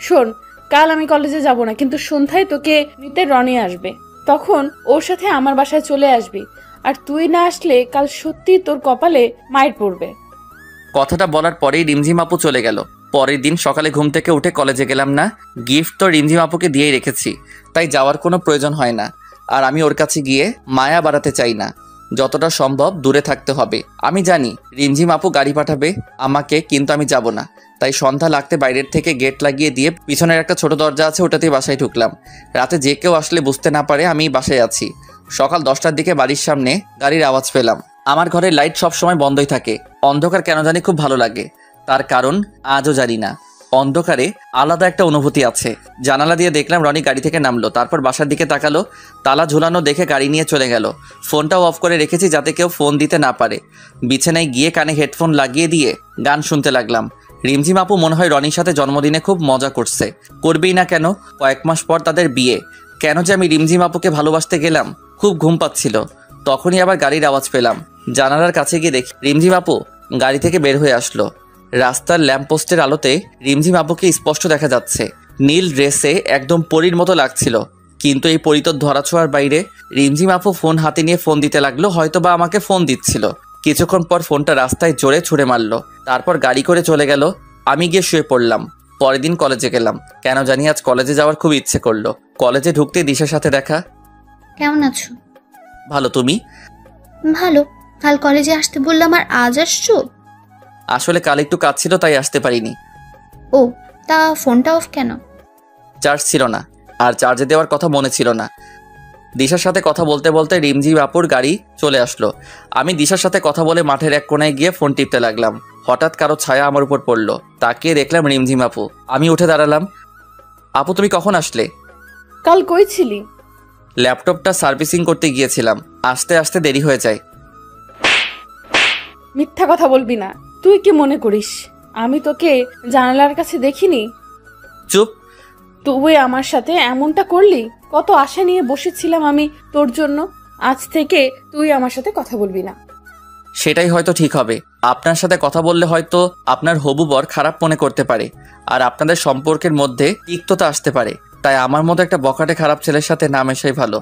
শোন, কাল আমি কলেজে যাব না, কিন্তু সন্ধ্যায় তোকে নিতে রনি আসবে। তখন ওর সাথে আমার বাসায় চলে আসবি। আর তুই না আসলে কাল সত্যি তোর কপালে মাইর পড়বে। কথাটা বলার পরেই রিমঝিম আপু চলে গেল। পরের দিন সকালে ঘুম থেকে উঠে কলেজে গেলাম না। গিফট তো রিমঝিম আপুকে দিয়েই রেখেছি, তাই যাওয়ার কোনো প্রয়োজন হয় না। আর আমি ওর কাছে গিয়ে মায়া বাড়াতে চাই না। যতটা সম্ভব দূরে থাকতে হবে। আমি জানি রিমঝিম আপু গাড়ি পাঠাবে আমাকে, কিন্তু আমি যাব না। তাই সন্ধ্যা লাগতে বাইরের থেকে গেট লাগিয়ে দিয়ে পিছনের একটা ছোট দরজা আছে, ওটাতে বাসায় ঢুকলাম। রাতে যে কেউ আসলে বুঝতে না পারে আমি বাসায় আছি। সকাল 10টার দিকে বাড়ির সামনে গাড়ির আওয়াজ পেলাম। আমার ঘরের লাইট সব সময় বন্ধই থাকে। অন্ধকার কেন জানি খুব ভালো লাগে। তার কারণ আজও জানি না। অন্ধকারে আলাদা একটা অনুভূতি আছে। জানালা দিয়ে দেখলাম রনি গাড়ি থেকে নামলো। তারপর বাসার দিকে তাকালো। তালা ঝুলানো দেখে গাড়ি নিয়ে চলে গেল। ফোনটাও অফ করে রেখেছি যাতে কেউ ফোন দিতে না পারে। বিছানায় গিয়ে কানে হেডফোন লাগিয়ে দিয়ে গান শুনতে লাগলাম। রিমঝিম আপু মনে হয় রনির সাথে জন্মদিনে খুব মজা করছে। করবেই না কেন? কয়েক মাস পর তাদের বিয়ে। কেন যে আমি রিমঝিম আপুকে ভালোবাসতে গেলাম? খুব ঘুম পাচ্ছিল। তখনই আবার গাড়ির আওয়াজ পেলাম। জানালার কাছে গিয়ে দেখি রিমঝিম আপু গাড়ি থেকে বের হয়ে আসলো। রাস্তার ল্যাম্পপোস্টের আলোতে রিমঝিম আপুকে স্পষ্ট দেখা যাচ্ছে। নীল ড্রেসে একদম পরীর মতো লাগছিল, কিন্তু এই পরী তো ধরাছোঁয়ার বাইরে। রিমঝিম আপু ফোন হাতে নিয়ে ফোন দিতে লাগলো, হয়তো বা আমাকে ফোন দিচ্ছিল। কিছুক্ষণ পর ফোনটা রাস্তায় জোরে ছুঁড়ে মারলো, তারপর গাড়ি করে চলে গেল। আমি গিয়ে শুয়ে পড়লাম। পরের দিন কলেজে গেলাম। কেন জানি আজ কলেজে যাওয়ার খুব ইচ্ছে করলো। কলেজে ঢুকতে দিশার সাথে দেখা। কেমন আছো? ভালো, তুমি? ভালো। কাল কলেজে আসতে বললাম আর আজ আসছো? আসলে কাল একটু কাজ ছিল, তাই আসতে পারিনি। ও, তা ফোনটা অফ কেন? চার্জ ছিল না, আর চার্জে দেওয়ার কথা মনে ছিল না। দিশার সাথে কথা বলতে বলতে রিমঝিম আপুর গাড়ি চলে আসলো। আমি দিশার সাথে কথা বলে মাঠের এক কোনায় গিয়ে ফোন টিপতে লাগলাম। হঠাৎ কারো ছায়া আমার উপর পড়লো। তাকিয়ে দেখলাম রিমঝিম আপু। আমি উঠে দাঁড়ালাম। আপু, তুমি কখন আসলে? কাল কই ছিলি? ল্যাপটপটা সার্ভিসিং করতে গিয়েছিলাম, আসতে আসতে দেরি হয়ে যায়। মিথ্যা কথা বলবি না। তুই কি মনে করিস আমি তোকে জানালার কাছে দেখিনি? চুপ। তুই আমার সাথে এমনটা করলি? কত আশা নিয়ে বসেছিলাম আমি তোর জন্য। আজ থেকে তুই আমার সাথে কথা বলবি না। সেটাই হয়তো ঠিক হবে। আপনার সাথে কথা বললে হয়তো আপনার হবু বর খারাপ মনে করতে পারে, আর আপনাদের সম্পর্কের মধ্যে তিক্ততা আসতে পারে। তাই আমার মতো একটা বখাটে খারাপ ছেলের সাথে না মেশাই ভালো।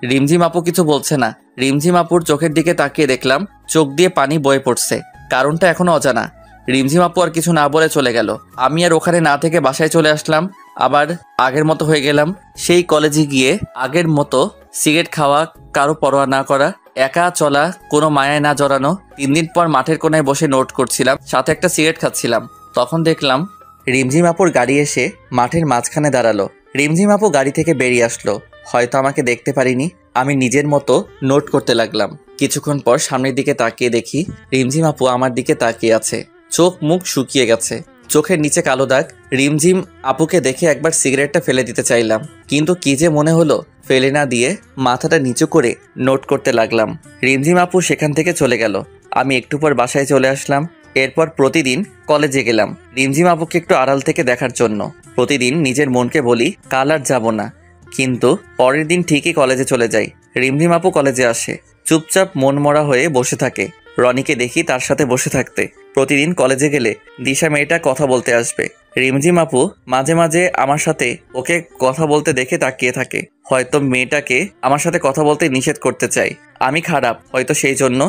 রিমঝিম আপু কিছু বলছে না। রিমঝিম আপুর চোখের দিকে তাকিয়ে দেখলাম চোখ দিয়ে পানি বয়ে পড়ছে। কারণটা এখনো অজানা। রিমঝিম আপু আর কিছু না বলে চলে গেল। আমি আর ওখানে না থেকে বাসায় চলে আসলাম। আবার আগের মতো হয়ে গেলাম। সেই কলেজে গিয়ে আগের মতো সিগারেট খাওয়া, কারো পরোয়া না করা, একা চলা, কোনো মায়ায় না জড়ানো। 3 দিন পর মাঠের কোনায় বসে নোট করছিলাম, সাথে একটা সিগারেট খাচ্ছিলাম। তখন দেখলাম রিমঝিম আপুর গাড়ি এসে মাঠের মাঝখানে দাঁড়ালো। রিমঝিম আপু গাড়ি থেকে বেরিয়ে আসলো। হয়তো আমাকে দেখতে পারিনি। আমি নিজের মতো নোট করতে লাগলাম। কিছুক্ষণ পর সামনের দিকে তাকিয়ে দেখি রিমঝিম আপু আমার দিকে তাকিয়ে আছে। চোখ মুখ শুকিয়ে গেছে, চোখের নিচে কালো দাগ। রিমঝিম আপুকে দেখে একবার সিগারেটটা ফেলে দিতে চাইলাম, কিন্তু কি যে মনে হলো ফেলে না দিয়ে মাথাটা নিচু করে নোট করতে লাগলাম। রিমঝিম আপু সেখান থেকে চলে গেল। আমি একটু পর বাসায় চলে আসলাম। এরপর প্রতিদিন কলেজে গেলাম রিমঝিম আপুকে একটু আড়াল থেকে দেখার জন্য। প্রতিদিন নিজের মনকে বলি কাল আর যাব না, কিন্তু পরের দিন ঠিকই কলেজে চলে যাই। রিমঝিম আপু কলেজে আসে, চুপচাপ মনমরা হয়ে বসে থাকে। রনিকে দেখি তার সাথে বসে থাকতে। প্রতিদিন কলেজে গেলে দিশা মেয়েটা কথা বলতে আসবে। রিমঝিম আপু মাঝে মাঝে আমার সাথে ওকে কথা বলতে দেখে তাকিয়ে থাকে। হয়তো মেয়েটাকে আমার সাথে কথা বলতে নিষেধ করতে চাই। আমি খারাপ হয়তো, সেই জন্য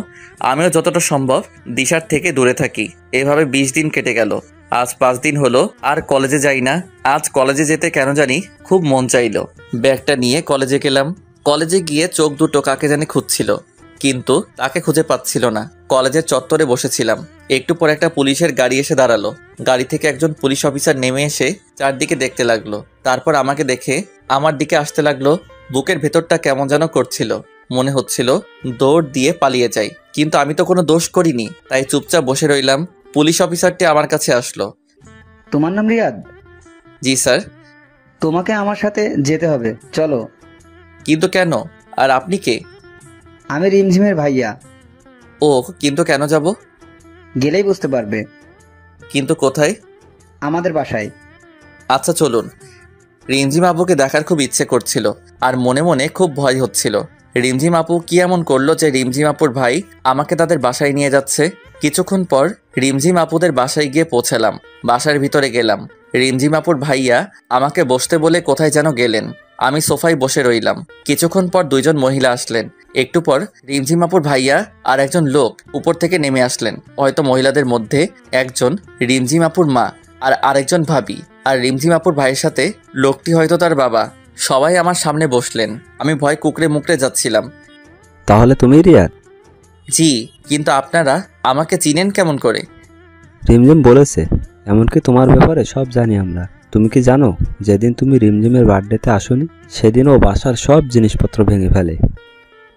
আমিও যতটা সম্ভব দিশার থেকে দূরে থাকি। এভাবে 20 দিন কেটে গেল। আজ 5 দিন হলো আর কলেজে যাই না। আজ কলেজে যেতে কেন জানি খুব মন চাইলো। ব্যাগটা নিয়ে কলেজে গেলাম। কলেজে গিয়ে চোখ দুটো কাকে জানি খুঁজছিল, কিন্তু তাকে খুঁজে পাচ্ছিল না। কলেজের চত্বরে বসেছিলাম। একটু পর একটা পুলিশের গাড়ি এসে দাঁড়ালো। গাড়ি থেকে একজন পুলিশ অফিসার নেমে এসে চারদিকে দেখতে লাগলো। তারপর আমাকে দেখে আমার দিকে আসতে লাগলো। বুকের ভেতরটা কেমন যেন করছিল, মনে হচ্ছিল দৌড় দিয়ে পালিয়ে যাই, কিন্তু আমি তো কোনো দোষ করিনি, তাই চুপচাপ বসে রইলাম। পুলিশ অফিসারটি আমার কাছে আসলো। তোমার নাম রিয়াদ? জি স্যার। তোমাকে আমার সাথে যেতে হবে, চলো। কিন্তু কেন? আর আপনি কে? আমি রিমঝিমের ভাইয়া। ও, কিন্তু কেন যাব? গেলেই বুঝতে পারবে। কিন্তু কোথায়? আমাদের বাসায়। আচ্ছা চলুন। রিমঝিম আপুকে দেখার খুব ইচ্ছে করছিল, আর মনে মনে খুব ভয় হচ্ছিল। রিমঝিম আপু কি এমন করলো যে রিমঝিম আপুর ভাই আমাকে তাদের বাসায় নিয়ে যাচ্ছে? কিছুক্ষণ পর রিমঝিম আপুদের বাসায় গিয়ে পৌঁছালাম। বাসার ভিতরে গেলাম। রিমঝিম আপুর ভাইয়া আমাকে বসতে বলে কোথায় যেন গেলেন। আমি সোফায় বসে রইলাম। কিছুক্ষণ পর 2 জন মহিলা আসলেন। একটু পর রিমঝিম আপুর ভাইয়া আর একজন লোক উপর থেকে নেমে আসলেন। হয়তো মহিলাদের মধ্যে একজন রিমঝিম আপুর মা আর আরেকজন ভাবি, আর রিমঝিম আপুর ভাইয়ের সাথে লোকটি হয়তো তার বাবা। সবাই আমার সামনে বসলেন। আমি ভয় কুকড়ে মুকড়ে যাচ্ছিলাম। তাহলে তুমি রিয়াদ? জি, কিন্তু আপনারা আমাকে চিনেন কেমন করে? রিমঝিম বলেছে, এমনকি তোমার ব্যাপারে সব জানি আমরা। তুমি কি জানো যেদিন তুমি রিমঝিমের বার্থডেতে আসোনি সেদিন ও বাসার সব জিনিসপত্র ভেঙে ফেলে।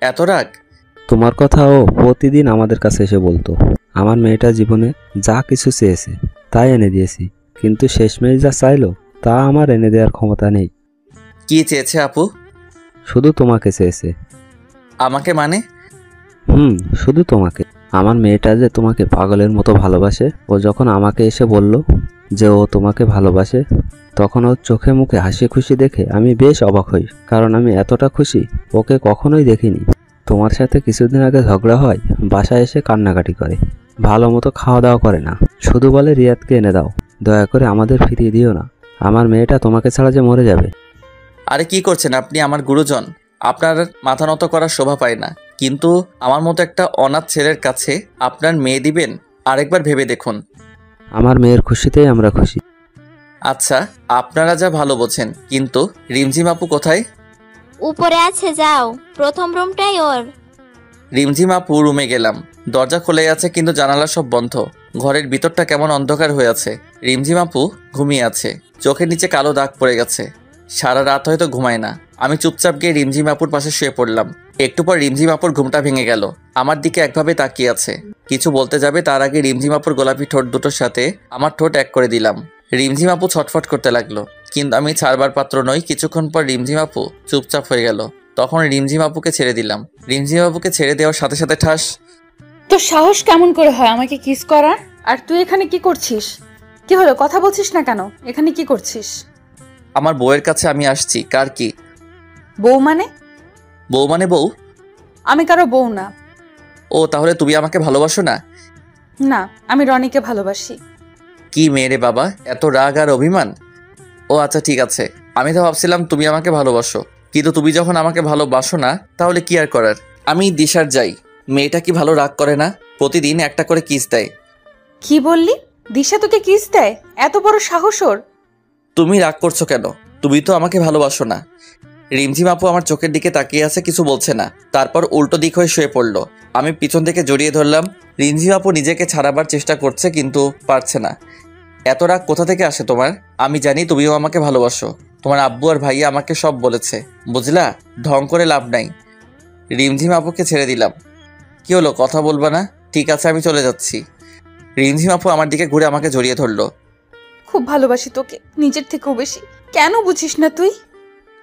এত রাগ? তোমার কথা ও প্রতিদিন আমাদের কাছে এসে বলতো। আমার মেয়েটা জীবনে যা কিছু চেয়েছে তাই এনে দিয়েছি, কিন্তু শেষমেশ যা চাইলো তা আমার এনে দেওয়ার ক্ষমতা নেই। কি চেয়েছে আপু? শুধু তোমাকে চেয়েছে। আমাকে মানে? শুধু তোমাকে। আমার মেয়েটা যে তোমাকে পাগলের মতো ভালোবাসে, ও যখন আমাকে এসে বলল যে ও তোমাকে ভালোবাসে, তখন ওর চোখে মুখে হাসি খুশি দেখে আমি বেশ অবাক হই, কারণ আমি এতটা খুশি ওকে কখনোই দেখিনি। তোমার সাথে কিছুদিন আগে ঝগড়া হয়, বাসায় এসে কান্নাকাটি করে, ভালো মতো খাওয়া দাওয়া করে না, শুধু বলে রিয়াদকে এনে দাও, দয়া করে আমাদের ফিরিয়ে দিও না, আমার মেয়েটা তোমাকে ছাড়া যে মরে যাবে। আরে কি করছেন আপনি? আমার গুরুজন, আপনার মাথা নত করার শোভা পায় না, কিন্তু আমার মতো একটা অনাথ ছেলের কাছে আপনার মেয়ে দিবেন? আরেকবার ভেবে দেখুন। আমার মেয়ের খুশিতেই আমরা খুশি। আচ্ছা, আপনারা যা ভালো বোঝেন, কিন্তু রিমঝিম আপু কোথায়? উপরে আছে, যাও, প্রথম রুমটাই ওর। রিমঝিম আপু রুমে গেলাম, দরজা খোলাই আছে কিন্তু জানালা সব বন্ধ। ঘরের ভিতরটা কেমন অন্ধকার হয়ে আছে। রিমঝিম আপু ঘুমিয়ে আছে, চোখের নিচে কালো দাগ পড়ে গেছে, সারা রাত হয়তো ঘুমায় না। আমি চুপচাপ গিয়ে রিমঝিম আপুর পাশে শুয়ে পড়লাম। একটু পর রিমঝিম আপুর ঘুমটা ভেঙে গেল, আমার দিকে একভাবে তাকিয়ে আছে। কিছু বলতে যাবে তার আগে রিমঝিম আপুর গোলাপি ঠোঁট দুটোর সাথে আমার ঠোঁট এক করে দিলাম। রিমঝিম আপু ছটফট করতে লাগলো, কিন্তু আমি ছাড়বার পাত্র নই। কিছুক্ষণ পর রিমঝিম আপু চুপচাপ হয়ে গেল, তখন রিমঝিম আপুকে ছেড়ে দিলাম। রিমঝিম আপুকে ছেড়ে দেওয়ার সাথে সাথে ঠাস। তোর সাহস কেমন করে হয় আমাকে কিস করার? আর তুই এখানে কি করছিস? কি হলো, কথা বলছিস না কেন? এখানে কি করছিস? আমার বউয়ের কাছে আমি আসছি। কার কি বউ মানে? বউ মানে বউ? আমি কারো বউ না। ও, তাহলে তুমি আমাকে ভালোবাসো না? না, আমি রনিকে ভালোবাসি। কি মেয়েরে বাবা, এত রাগ আর অভিমান? ও আচ্ছা ঠিক আছে, আমি তো ভাবছিলাম তুমি আমাকে ভালোবাসো, কিন্তু তুমি যখন আমাকে ভালোবাসো না তাহলে কি আর করার। আমি দিশার যাই, মেয়েটা কি ভালো রাগ করে না? প্রতিদিন একটা করে কিস দেয়। কি বললি? দিশা তোকে কিস দেয়? এত বড় সাহস ওর? তুমি রাগ করছো কেন? তুমি তো আমাকে ভালোবাসো না। রিমঝিম আপু আমার চোখের দিকে তাকিয়ে আছে, কিছু বলছে না। তারপর উল্টো দিক হয়ে শুয়ে পড়লো। আমি পিছন থেকে জড়িয়ে ধরলাম। রিমঝিম আপু নিজেকে ছাড়াবার চেষ্টা করছে, কিন্তু পারছে না। এত রাগ কোথা থেকে আসে তোমার? আমি জানি তুমিও আমাকে ভালোবাসো। তোমার আব্বু আর ভাইয়া আমাকে সব বলেছে, বুঝলা? ঢং করে লাভ নাই। রিমঝিম আপুকে ছেড়ে দিলাম। কি হলো, কথা বলবা না? ঠিক আছে, আমি চলে যাচ্ছি। রিমঝিম আপু আমার দিকে ঘুরে আমাকে জড়িয়ে ধরলো। খুব ভালোবাসি তোকে, নিজের থেকেও বেশি। কেন বুঝিস না তুই?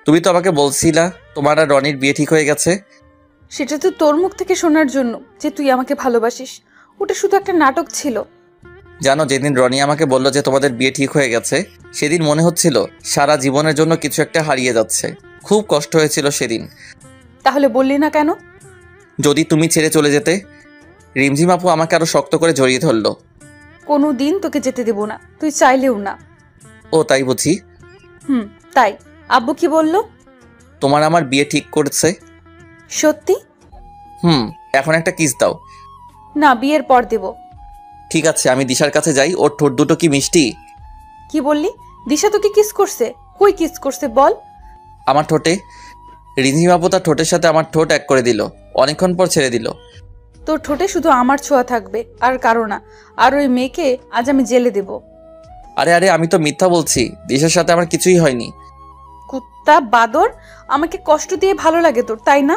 তুমি তো আমাকে বলছিলা তোমার আর রনির বিয়ে ঠিক হয়ে গেছে। সেটা তো তোর মুখ থেকে শোনার জন্য যে তুই আমাকে ভালোবাসিস। ওটা শুধু একটা নাটক ছিল। জানো, যেদিন রনি আমাকে বলল যে তোমাদের বিয়ে ঠিক হয়ে গেছে, সেদিন মনে হচ্ছিল সারা জীবনের জন্য কিছু একটা হারিয়ে যাচ্ছে। খুব কষ্ট হয়েছিল সেদিন। তাহলে বললি না কেন? যদি তুমি ছেড়ে চলে যেতে। রিমঝিম আপু আমাকে আরো শক্ত করে জড়িয়ে ধরলো। কোনো দিন তোকে যেতে দেব না, তুই চাইলেও না। ও তাই বুঝি? তাই। আব্বু কি বলল? তোমার আমার বিয়ে ঠিক করছে। সত্যি? এখন একটা কিস দাও। না, বিয়ের পর দেব। ঠিক আছে, আমি দিশার কাছে যাই। ওর ঠোঁট দুটো কি মিষ্টি। কি বললি? দিশা তোকে কিস করছে? কই কিস করছে বল? আমার ঠোঁটে। রিমঝিম আপু তার ঠোঁটের সাথে আমার ঠোঁট এক করে দিল, অনেকক্ষণ পর ছেড়ে দিল। তোর ঠোঁটে শুধু আমার ছোঁয়া থাকবে, আর কারো না। আর ওই মেয়েকে আজ আমি জেলে দেব। আরে আরে, আমি তো মিথ্যা বলছি, দিশার সাথে আমার কিছুই হয়নি। কুত্তা বাদর, আমাকে কষ্ট দিয়ে ভালো লাগে তোর, তাই না?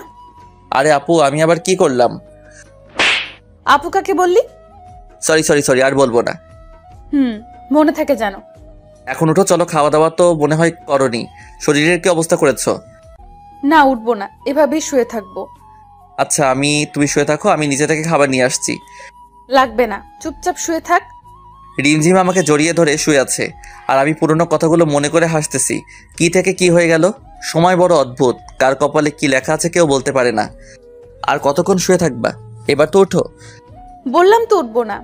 আরে আপু, আমি আবার কি করলাম? আপু কাকে বললি? সরি, আর বলবো না। মনে থাকে জানো। এখন উঠো, চলো। খাওয়া দাওয়া তো মনে হয় করনি। শরীরের কি অবস্থা করেছো? না, উঠবো না, এভাবেই শুয়ে থাকবো। আচ্ছা, তুমি শুয়ে থাকো, আমি নিচে থেকে খাবার নিয়ে আসছি। লাগবে না, চুপচাপ শুয়ে থাক। রিমঝিম আমাকে জড়িয়ে ধরে শুয়ে আছে, আর আমি পুরনো কথাগুলো মনে করে হাসতেছি। কি থেকে কি হয়ে গেল। সময় বড় অদ্ভুত, কার কপালে কি লেখা আছে কেউ বলতে পারে না। আর কতক্ষণ শুয়ে থাকবা? এবার তো উঠো। বললাম তো উঠবো না।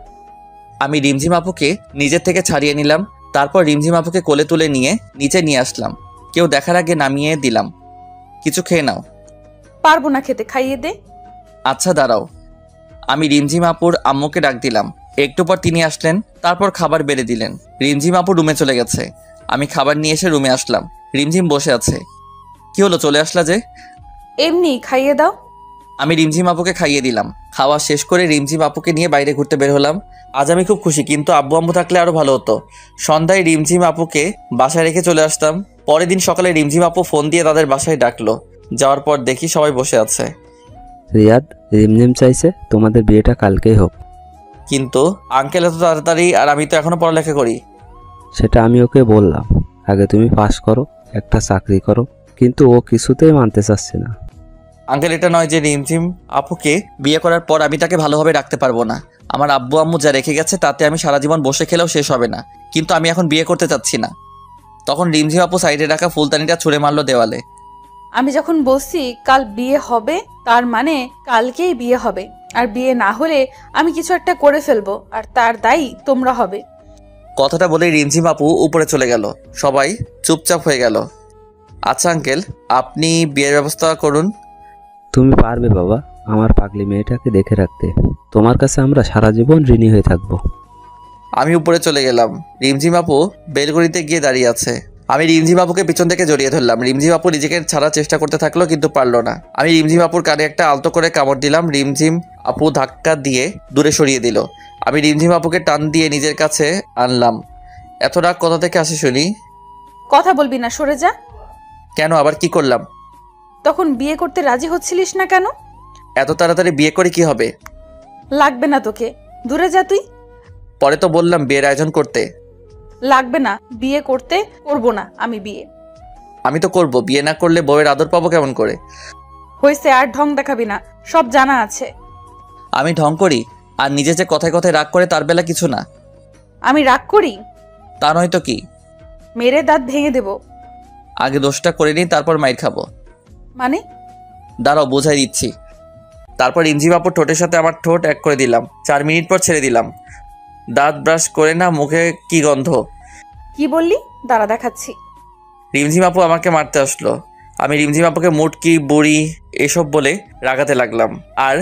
আমি রিমঝিম আপুকে নিজের থেকে ছাড়িয়ে নিলাম। তারপর রিমঝিম আপুকে কোলে তুলে নিয়ে নিচে নিয়ে আসলাম। কেউ দেখার আগে নামিয়ে দিলাম। কিছু খেয়ে নাও। পারবো না খেতে, খাইয়ে দে। আচ্ছা দাঁড়াও। আমি রিমঝিম আপুর আম্মুকে ডাক দিলাম। একটু পর তিনি আসলেন, তারপর খাবার বেড়ে দিলেন। রিমঝিম আপু রুমে চলে গেছে। আমি খাবার নিয়ে এসে রুমে আসলাম। রিমঝিম বসে আছে। কি হলো, চলে আসলা যে? এমনি খাইয়ে দাও। আমি রিমঝিম আপুকে খাইয়ে দিলাম। খাওয়া শেষ করে রিমঝিম আপুকে নিয়ে বাইরে ঘুরতে বের হলাম। আজ আমি খুব খুশি, কিন্তু আব্বু আম্মু থাকলে আরো ভালো হতো। সন্ধ্যায় রিমঝিম আপুকে বাসায় রেখে চলে আসতাম। পরের দিন সকালে রিমঝিম আপু ফোন দিয়ে তাদের বাসায় ডাকলো। যাওয়ার পর দেখি সবাই বসে আছে। রিয়াদ, রিমঝিম চাইছে তোমাদের বিয়েটা কালকেই হোক। কিন্তু আঙ্কেল এত তাড়াতাড়ি, আর আমি তো এখনো পড়ালেখা করি। সেটা আমি ওকে বললাম, আগে তুমি পাস করো, একটা চাকরি করো, কিন্তু ও কিছুতেই মানতে চাচ্ছে না। আঙ্কেল, এটা নয় যে রিমঝিম আপুকে বিয়ে করার পর আমি তাকে ভালোভাবে রাখতে পারবো না। আমার আব্বু আম্মু যা রেখে গেছে তাতে আমি সারা জীবন বসে খেলেও শেষ হবে না। কিন্তু আমি এখন বিয়ে করতে চাচ্ছি না। তখন রিমঝিম আপু সাইডে রাখা ফুলদানিটা ছুঁড়ে মারলো দেওয়ালে। আমি যখন বলছি কাল বিয়ে হবে, তার মানে কালকেই বিয়ে হবে। আর বিয়ে না হলে আমি কিছু একটা করে ফেলবো, আর তার দায়ী তোমরা হবে। কথাটা বলে রিমঝিম আপু উপরে চলে গেল। সবাই চুপচাপ হয়ে গেল। আচ্ছা আঙ্কেল, আপনি বিয়ের ব্যবস্থা করুন। তুমি পারবে বাবা আমার পাগলি মেয়েটাকে দেখে রাখতে। তোমার কাছে আমরা সারা জীবন ঋণী হয়ে থাকবো। আমি উপরে চলে গেলাম। রিমঝিম আপু বেলকনিতে গিয়ে দাঁড়িয়ে আছে। আমি রিমঝিম আপুকে পিছন থেকে জড়িয়ে ধরলাম। রিমঝিম আপু নিজেকে ছাড়ার চেষ্টা করতে থাকলো, কিন্তু পারলো না। আমি রিমঝিম আপুর কানে একটা আলতো করে কামড় দিলাম। রিমঝিম আপু ধাক্কা দিয়ে দূরে সরিয়ে দিল। আমি রিমঝিম আপুকে টান দিয়ে নিজের কাছে আনলাম। এত রাগ কোথা থেকে আসে শুনি? কথা বলবি না, সরে যা। কেন, আবার কি করলাম? তখন বিয়ে করতে রাজি হচ্ছিলিস না কেন? এত তাড়াতাড়ি বিয়ে করে কি হবে? লাগবে না তোকে, দূরে যা তুই। পরে তো বললাম বিয়ের আয়োজন করতে। লাগবে না, বিয়ে করতে করবো না আমি বিয়ে। আমি তো করব, বিয়ে না করলে বউয়ের আদর পাবো কেমন করে? হয়েছে, আর ঢং দেখাবি না, সব জানা আছে। আমি ঢং করি? আর নিজে যে কথায় কথায় রাগ করে তার বেলা কিছু না। আমি রাগ করি? তা নয় তো কি। মেরে দাঁত ভেঙে দেব। আগে দোষটা করে নিই, তারপর মাইর খাবো। মানে? দাঁড়াও বোঝাই দিচ্ছি। তারপর রিমঝিম আপুর ঠোঁটের সাথে আমার ঠোঁট এক করে দিলাম। 4 মিনিট পর ছেড়ে দিলাম। দাঁত ব্রাশ করে না, মুখে কি গন্ধ। কি বললি? দাঁড়া দেখাচ্ছি। রিমঝিম আপু আমাকে মারতে আসলো। আমি রিমঝিম আপুকে মুটকি বুড়ি এসব বলে রাগাতে লাগলাম। আর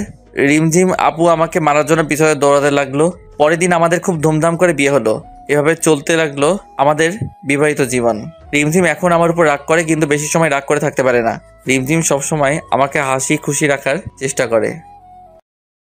রিমঝিম আপু আমাকে মারার জন্য পিছনে দৌড়াতে লাগলো। পরের দিন আমাদের খুব ধুমধাম করে বিয়ে হলো। এভাবে চলতে লাগলো আমাদের বিবাহিত জীবন। রিমঝিম এখন আমার উপর রাগ করে, কিন্তু বেশি সময় রাগ করে থাকতে পারে না। রিমঝিম সবসময় আমাকে হাসি খুশি রাখার চেষ্টা করে।